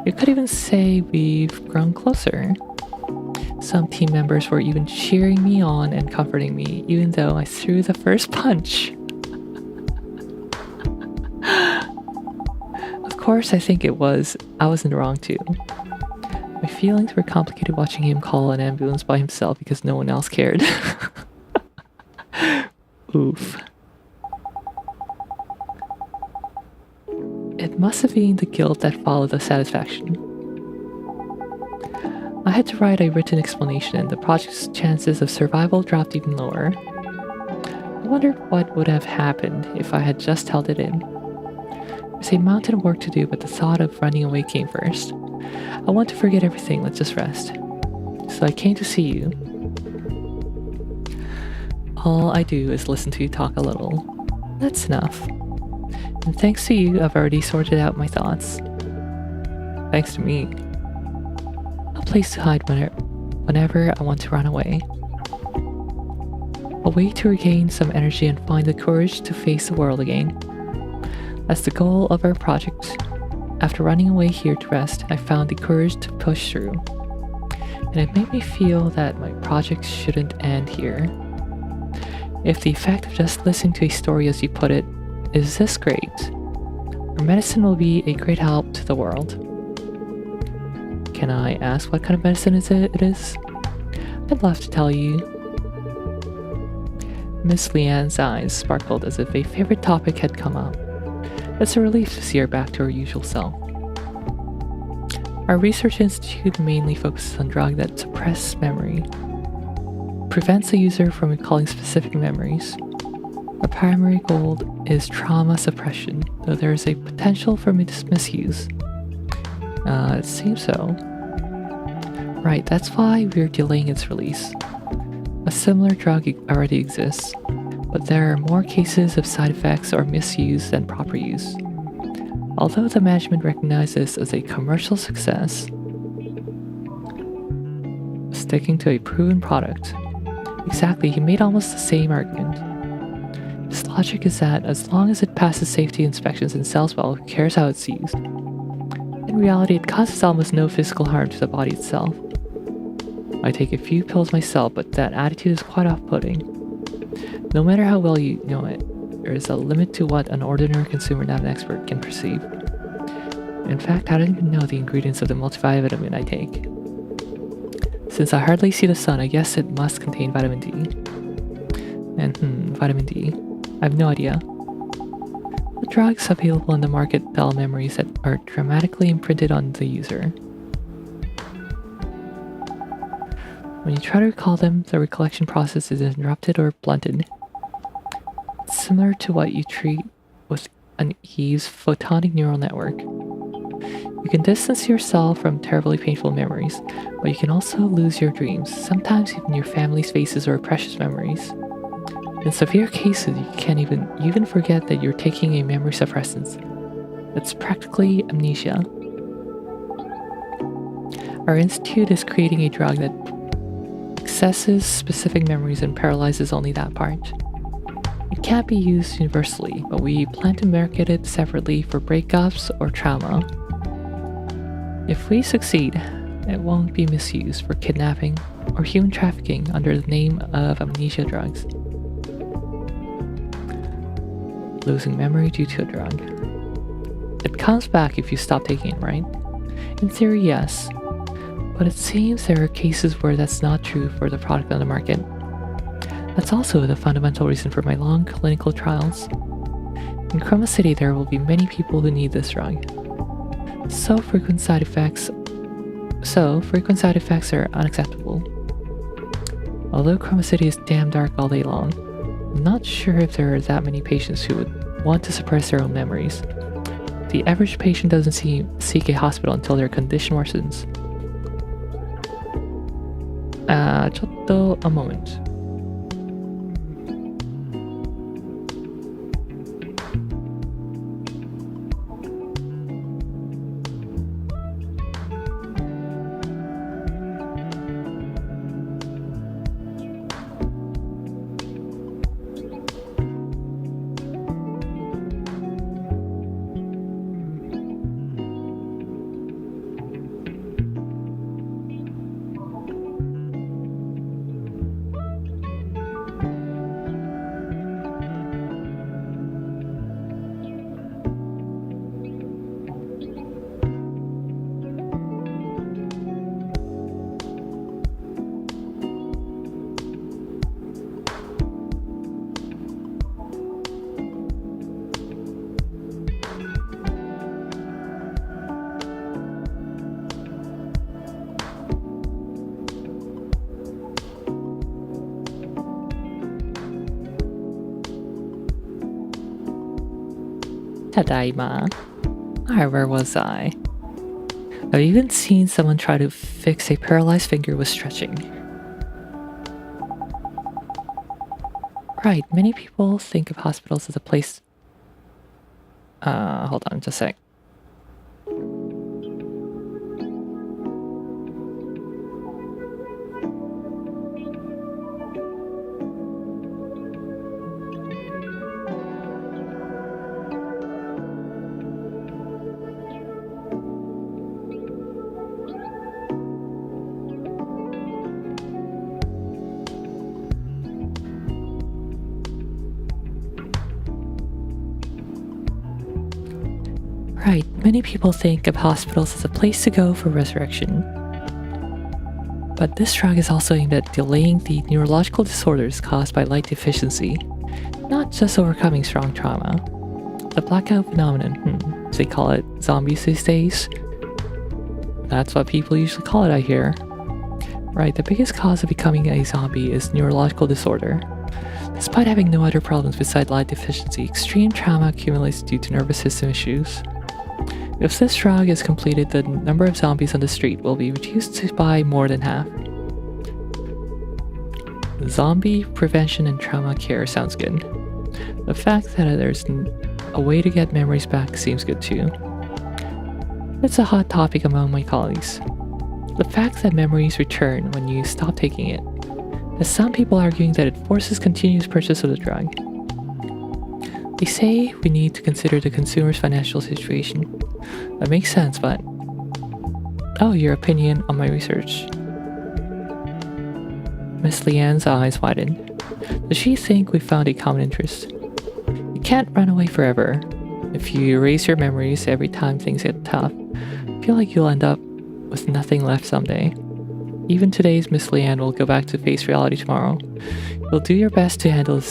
You could even say we've grown closer. Some team members were even cheering me on and comforting me, even though I threw the first punch. course, I think it was. I was in the wrong too. My feelings were complicated watching him call an ambulance by himself because no one else cared. Oof. It must have been the guilt that followed the satisfaction. I had to write a written explanation, and the project's chances of survival dropped even lower. I wondered what would have happened if I had just held it in. There's a mountain of work to do, but the thought of running away came first. I want to forget everything, let's just rest. So I came to see you. All I do is listen to you talk a little. That's enough. And thanks to you, I've already sorted out my thoughts. Thanks to me. A place to hide whenever I want to run away. A way to regain some energy and find the courage to face the world again. That's the goal of our project. After running away here to rest, I found the courage to push through. And it made me feel that my project shouldn't end here. If the effect of just listening to a story, as you put it, is this great, our medicine will be a great help to the world. Can I ask what kind of medicine it is? I'd love to tell you. Miss Leanne's eyes sparkled as if a favorite topic had come up. It's a relief to see her back to her usual self. Our research institute mainly focuses on drugs that suppress memory, prevents the user from recalling specific memories. Our primary goal is trauma suppression, though there is a potential for misuse. It seems so. Right, that's why we're delaying its release. A similar drug already exists, but there are more cases of side effects or misuse than proper use. Although the management recognizes this as a commercial success, sticking to a proven product. Exactly, he made almost the same argument. His logic is that as long as it passes safety inspections and sells well, who cares how it's used? In reality, it causes almost no physical harm to the body itself. I take a few pills myself, but that attitude is quite off-putting. No matter how well you know it, there is a limit to what an ordinary consumer, not an expert, can perceive. In fact, I don't even know the ingredients of the multivitamin I take. Since I hardly see the sun, I guess it must contain vitamin D. And vitamin D. I have no idea. The drugs available on the market tell memories that are dramatically imprinted on the user. When you try to recall them, the recollection process is interrupted or blunted. It's similar to what you treat with an Eve's photonic neural network. You can distance yourself from terribly painful memories, but you can also lose your dreams, sometimes even your family's faces or precious memories. In severe cases, you can even forget that you're taking a memory suppressant. It's practically amnesia. Our institute is creating a drug that accesses specific memories and paralyzes only that part. It can't be used universally, but we plan to market it separately for breakups or trauma. If we succeed, it won't be misused for kidnapping or human trafficking under the name of amnesia drugs. Losing memory due to a drug. It comes back if you stop taking it, right? In theory, yes. But it seems there are cases where that's not true for the product on the market. That's also the fundamental reason for my long clinical trials. In Chroma City, there will be many people who need this drug. So frequent side effects are unacceptable. Although Chroma City is damn dark all day long, I'm not sure if there are that many patients who would want to suppress their own memories. The average patient doesn't seek a hospital until their condition worsens. A moment. Tadaima. Alright, where was I? I've even seen someone try to fix a paralyzed finger with stretching. Right, many people think of hospitals as a place... hold on just a sec. Right, many people think of hospitals as a place to go for resurrection. But this drug is also aimed at delaying the neurological disorders caused by light deficiency, not just overcoming strong trauma. The blackout phenomenon, as they call it, zombies these days. That's what people usually call it, I hear. Right, the biggest cause of becoming a zombie is neurological disorder. Despite having no other problems besides light deficiency, extreme trauma accumulates due to nervous system issues. If this drug is completed, the number of zombies on the street will be reduced by more than half. Zombie prevention and trauma care sounds good. The fact that there's a way to get memories back seems good too. It's a hot topic among my colleagues. The fact that memories return when you stop taking it, as some people arguing that it forces continuous purchase of the drug. They say we need to consider the consumer's financial situation. That makes sense, but... Oh, your opinion on my research. Miss Leanne's eyes widened. Does she think we found a common interest? You can't run away forever. If you erase your memories every time things get tough, I feel like you'll end up with nothing left someday. Even today's Miss Leanne will go back to face reality tomorrow. You'll do your best to handle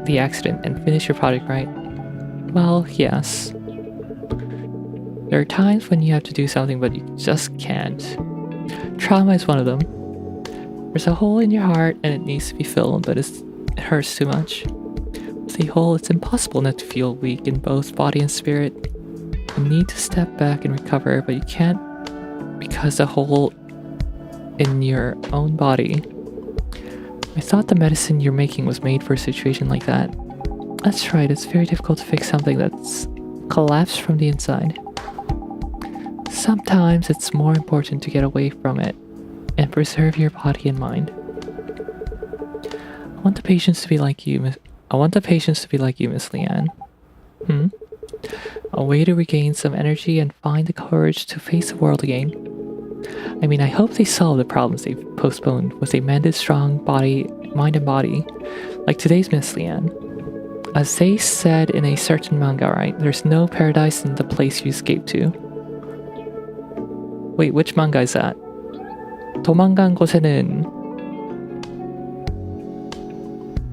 the accident and finish your project right. Well, yes. There are times when you have to do something but you just can't. Trauma is one of them. There's a hole in your heart and it needs to be filled, but it hurts too much. With a hole, it's impossible not to feel weak in both body and spirit. You need to step back and recover, but you can't because the hole in your own body. I thought the medicine you're making was made for a situation like that. That's right, it's very difficult to fix something that's collapsed from the inside. Sometimes it's more important to get away from it and preserve your body and mind. I want the patients to be like you, Miss Leanne. A way to regain some energy and find the courage to face the world again. I mean, I hope they solve the problems they've postponed with a mended, strong mind and body, like today's Miss Leanne. As they said in a certain manga, right? There's no paradise in the place you escape to. Wait, which manga is that? 도망간 곳에는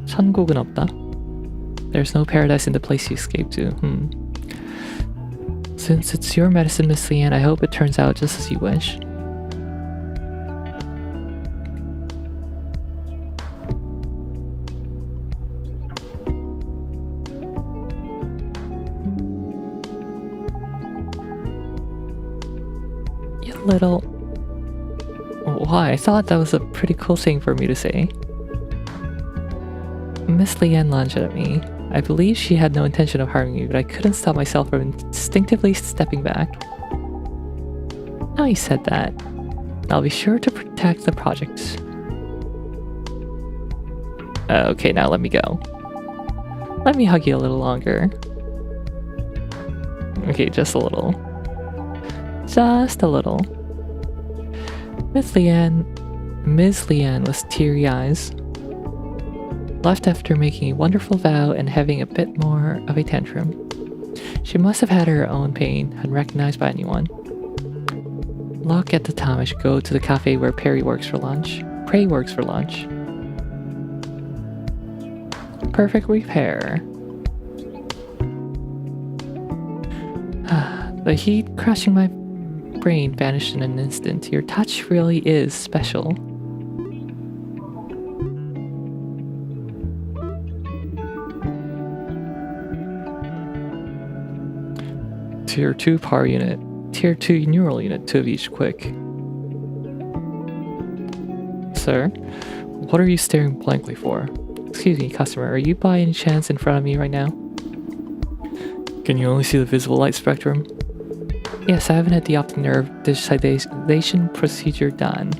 천국은 없다. There's no paradise in the place you escape to. Since it's your medicine, Miss Leanne, I hope it turns out just as you wish. You little... Why? I thought that was a pretty cool thing for me to say. Miss Leanne lunged at me. I believe she had no intention of harming me, but I couldn't stop myself from instinctively stepping back. Now you said that, I'll be sure to protect the project. Okay, now let me go. Let me hug you a little longer. Okay, just a little. Just a little. Ms. Leanne was teary eyes, left after making a wonderful vow and having a bit more of a tantrum. She must have had her own pain, unrecognized by anyone. Look at the time, I should go to the cafe where Prey works for lunch. Perfect repair. The heat crushing my brain vanished in an instant. Your touch really is special. Tier 2 power unit. Tier 2 neural unit, 2 of each, quick. Sir, what are you staring blankly for? Excuse me, customer, are you by any chance in front of me right now? Can you only see the visible light spectrum? Yes, I haven't had the optic nerve digitization procedure done.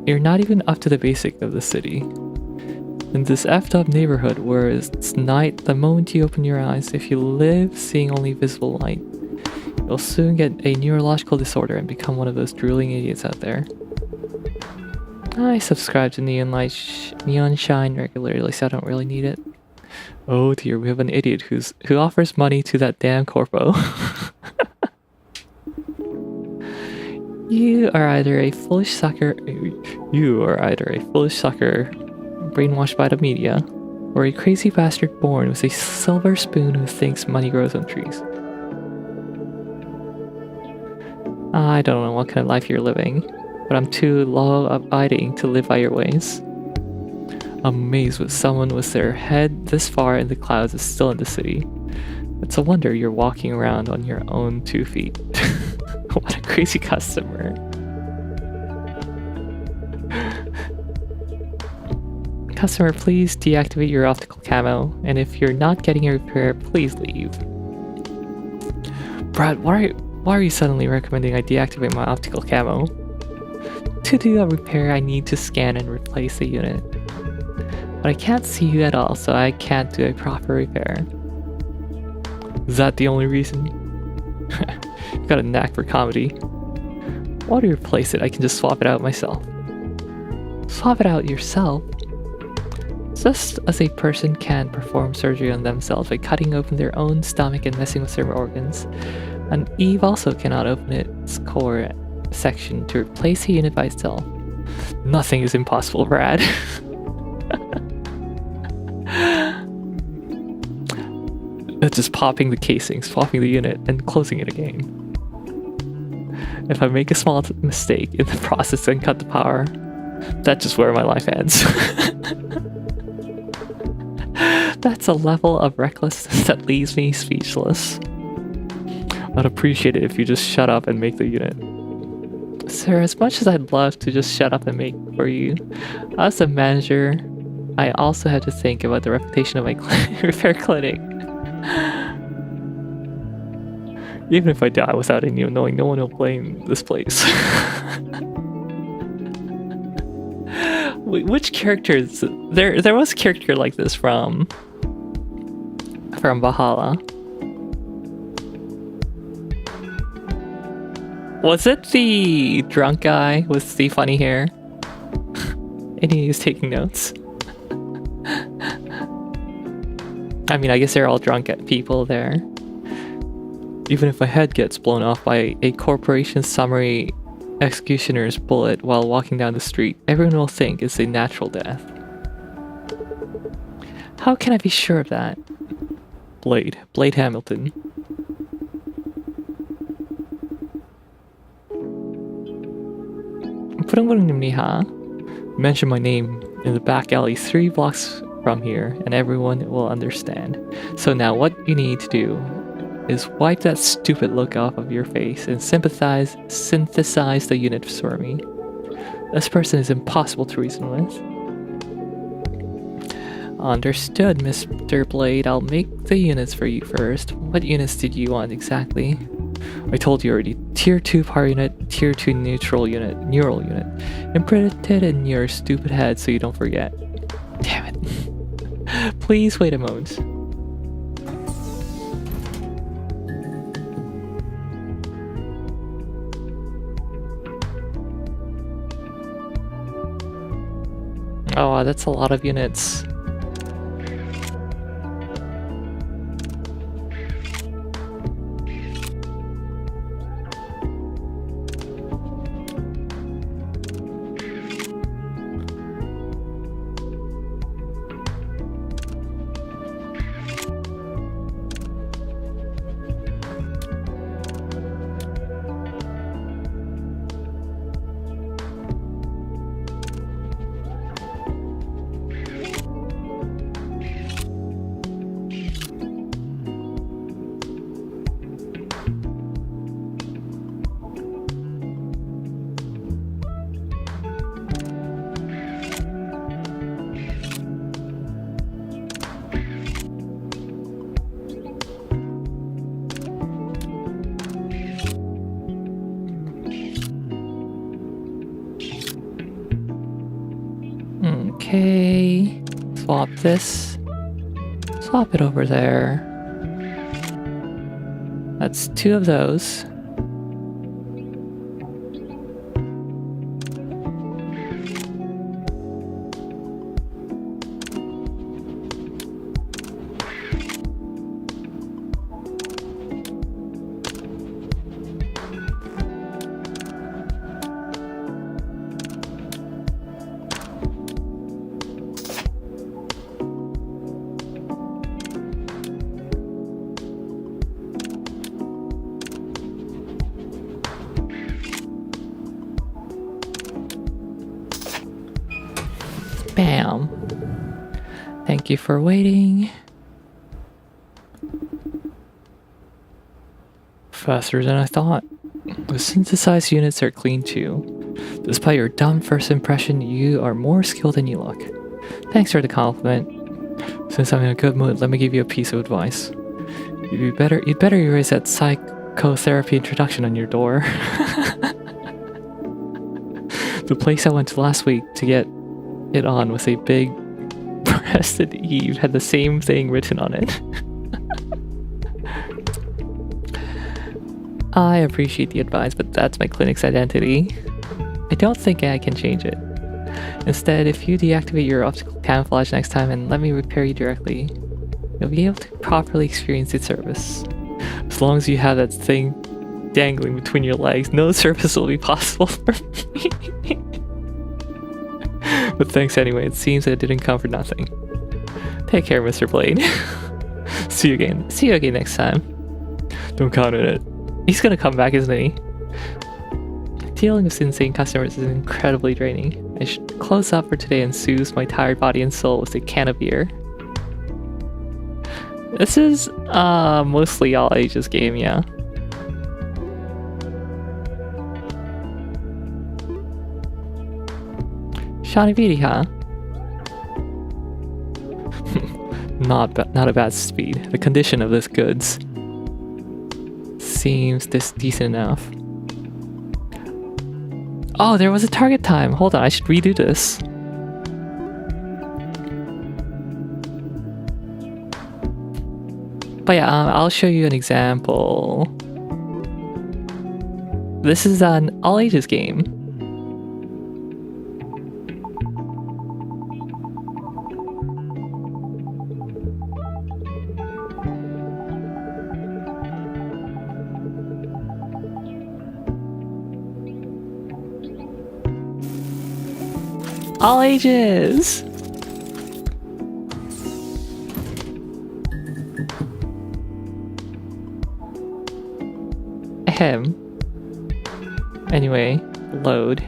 You're not even up to the basic of the city. In this effed up neighborhood where it's night the moment you open your eyes, if you live seeing only visible light, you'll soon get a neurological disorder and become one of those drooling idiots out there. I subscribe to neon shine regularly, so I don't really need it. Oh dear, we have an idiot who offers money to that damn corpo. You are either a foolish sucker, brainwashed by the media, or a crazy bastard born with a silver spoon who thinks money grows on trees. I don't know what kind of life you're living, but I'm too law-abiding to live by your ways. I'm amazed with someone with their head this far in the clouds is still in the city. It's a wonder you're walking around on your own 2 feet. What a crazy customer. Customer, please deactivate your optical camo, and if you're not getting a repair, please leave. Brad, why are you suddenly recommending I deactivate my optical camo? To do a repair, I need to scan and replace the unit. But I can't see you at all, so I can't do a proper repair. Is that the only reason? You've got a knack for comedy. While to replace it, I can just swap it out myself. Swap it out yourself? Just as a person can perform surgery on themselves by cutting open their own stomach and messing with their organs, an Eve also cannot open its core section to replace a unit by itself. Nothing is impossible, Brad. That's just popping the casing, swapping the unit, and closing it again. If I make a small mistake in the process and cut the power, that's just where my life ends. That's a level of recklessness that leaves me speechless. I'd appreciate it if you just shut up and make the unit. Sir, as much as I'd love to just shut up and make for you, as a manager, I also have to think about the reputation of my repair clinic. Even if I die without any knowing, no one will blame this place. Wait, which characters? There was a character like this from Valhalla. Was it the drunk guy with the funny hair? And he was taking notes. I mean, I guess they're all drunk people there. Even if my head gets blown off by a corporation summary executioner's bullet while walking down the street, everyone will think it's a natural death. How can I be sure of that? Blade Hamilton. Mention my name in the back alley 3 blocks from here and everyone will understand. So now what you need to do is wipe that stupid look off of your face and synthesize the unit for me. This person is impossible to reason with. Understood, Mr. Blade. I'll make the units for you first. What units did you want exactly? I told you already. Tier 2 power unit, Tier 2 neural unit. Imprinted in your stupid head so you don't forget. Damn it. Please wait a moment. Oh, that's a lot of units. Okay. Swap this. Swap it over there. That's 2 of those. Bam. Thank you for waiting. Faster than I thought. The synthesized units are clean too. Despite your dumb first impression, you are more skilled than you look. Thanks for the compliment. Since I'm in a good mood, let me give you a piece of advice. You'd better erase that psychotherapy introduction on your door. The place I went to last week to get it on with a big breasted Eve had the same thing written on it. I appreciate the advice, but that's my clinic's identity. I don't think I can change it. Instead, if you deactivate your optical camouflage next time and let me repair you directly, you'll be able to properly experience its service. As long as you have that thing dangling between your legs, no service will be possible for me. But thanks anyway, it seems that it didn't come for nothing. Take care, Mr. Blade. See you again next time. Don't count on it. He's gonna come back, isn't he? Dealing with insane customers is incredibly draining. I should close up for today and soothe my tired body and soul with a can of beer. This is mostly all ages game, yeah. Shawnee Beatty, huh? Not a bad speed. The condition of this goods seems decent enough. Oh, there was a target time. Hold on, I should redo this. But yeah, I'll show you an example. This is an all ages game. All ages! Ahem. Anyway, load.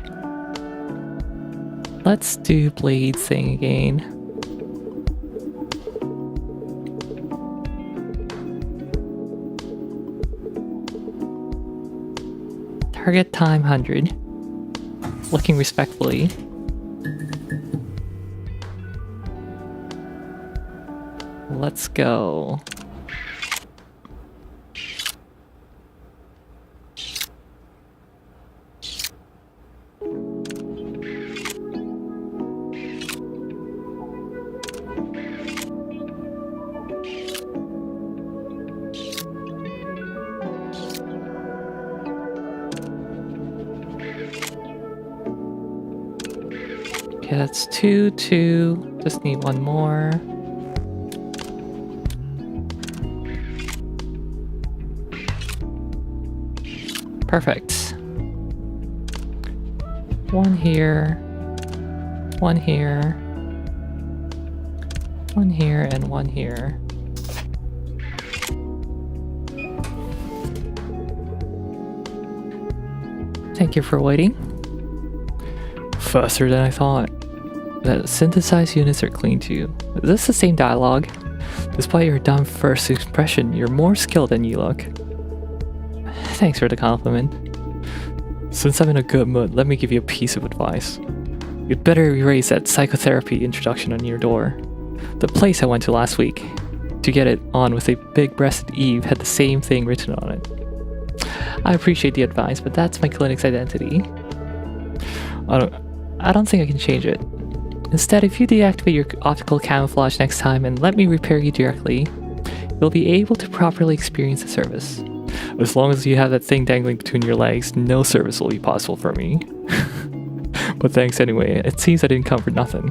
Let's do blade thing again. Target time 100. Looking respectfully. Let's go. Okay, that's 2, 2. Just need one more. Perfect. One here, one here, one here, and one here. Thank you for waiting. Faster than I thought. The synthesized units are clean too. Is this the same dialogue? Despite your dumb first impression, you're more skilled than you look. Thanks for the compliment. Since I'm in a good mood, let me give you a piece of advice. You'd better erase that psychotherapy introduction on your door. The place I went to last week to get it on with a big-breasted Eve had the same thing written on it. I appreciate the advice, but that's my clinic's identity. I don't think I can change it. Instead, if you deactivate your optical camouflage next time and let me repair you directly, you'll be able to properly experience the service. As long as you have that thing dangling between your legs, no service will be possible for me. But thanks anyway, it seems I didn't come for nothing.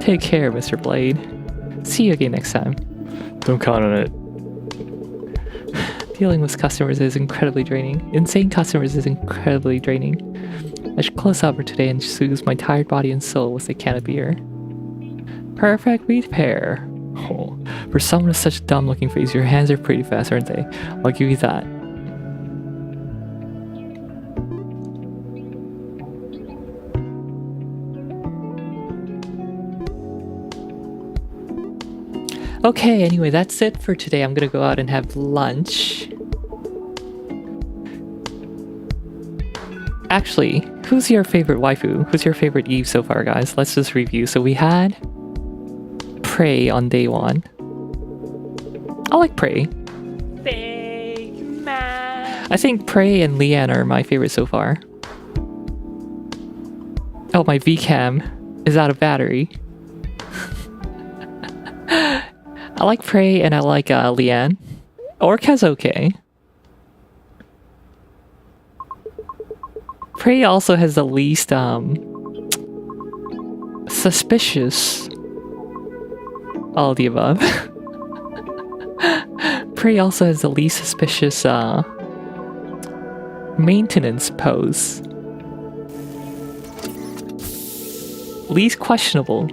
Take care, Mr. Blade. See you again next time. Don't count on it. Dealing with customers is incredibly draining. Insane customers is incredibly draining. I should close up for today and soothe my tired body and soul with a can of beer. Perfect repair. Oh, for someone with such a dumb looking face, your hands are pretty fast, aren't they? I'll give you that. Okay, anyway, that's it for today. I'm gonna go out and have lunch. Actually, who's your favorite waifu? Who's your favorite Eve so far, guys? Let's just review. So we had Prey on day 1. I like Prey. Big man. I think Prey and Leanne are my favorite so far. Oh, my VCam is out of battery. I like Prey and I like Leanne. Orca's okay. Prey also has the least suspicious. All of the above. Prey also has the least suspicious maintenance pose. Least questionable.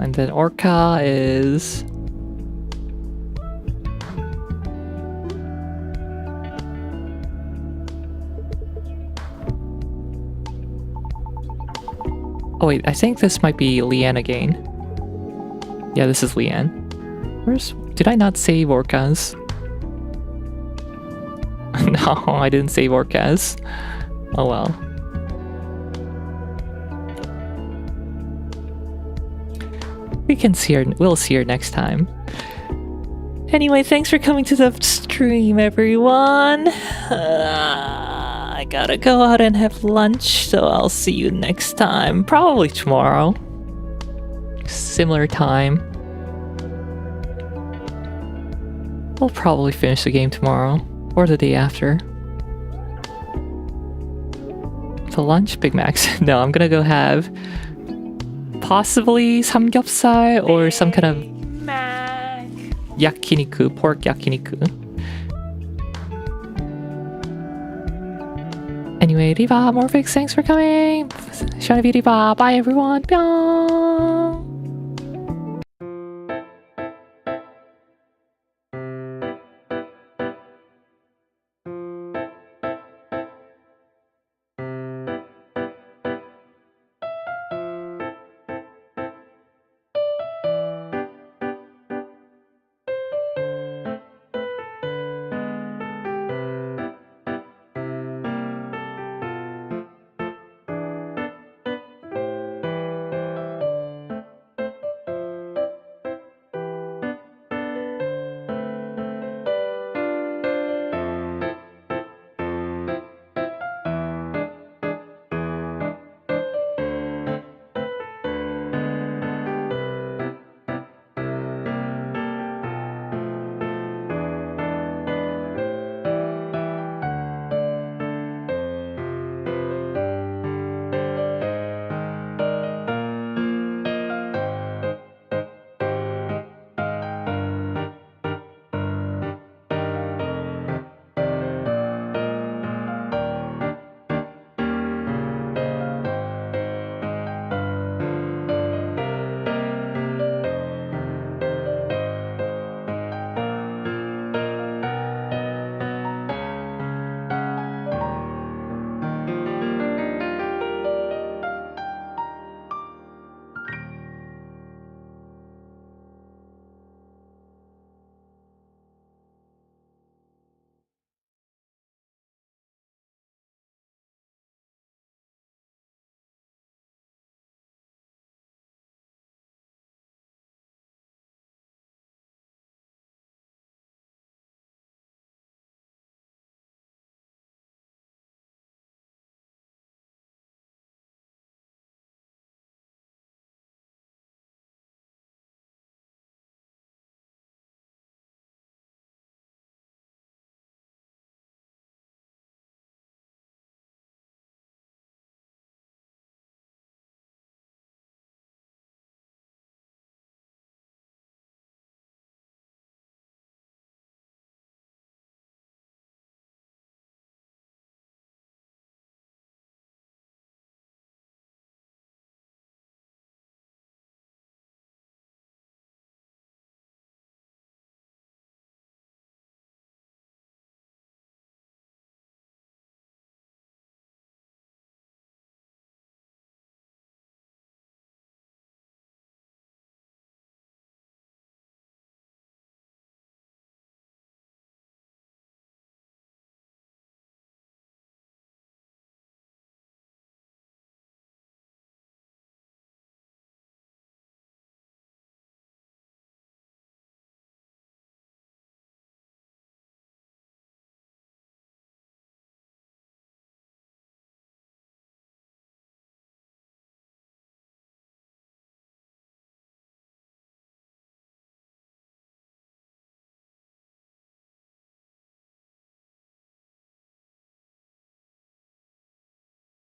And then Orca is... Oh wait, I think this might be Leanne again. Yeah, this is Leanne. Did I not save Orcas? No, I didn't save Orcas. Oh well. We'll see her next time. Anyway, thanks for coming to the stream, everyone. I gotta go out and have lunch, so I'll see you next time. Probably tomorrow. Similar time. I'll probably finish the game tomorrow, or the day after. For lunch, Big Macs. No, I'm gonna go have possibly samgyeopsal or some kind of yakiniku, pork yakiniku. Anyway, Riva, Morphix, thanks for coming. Shanavi Riva, bye everyone. Pyong.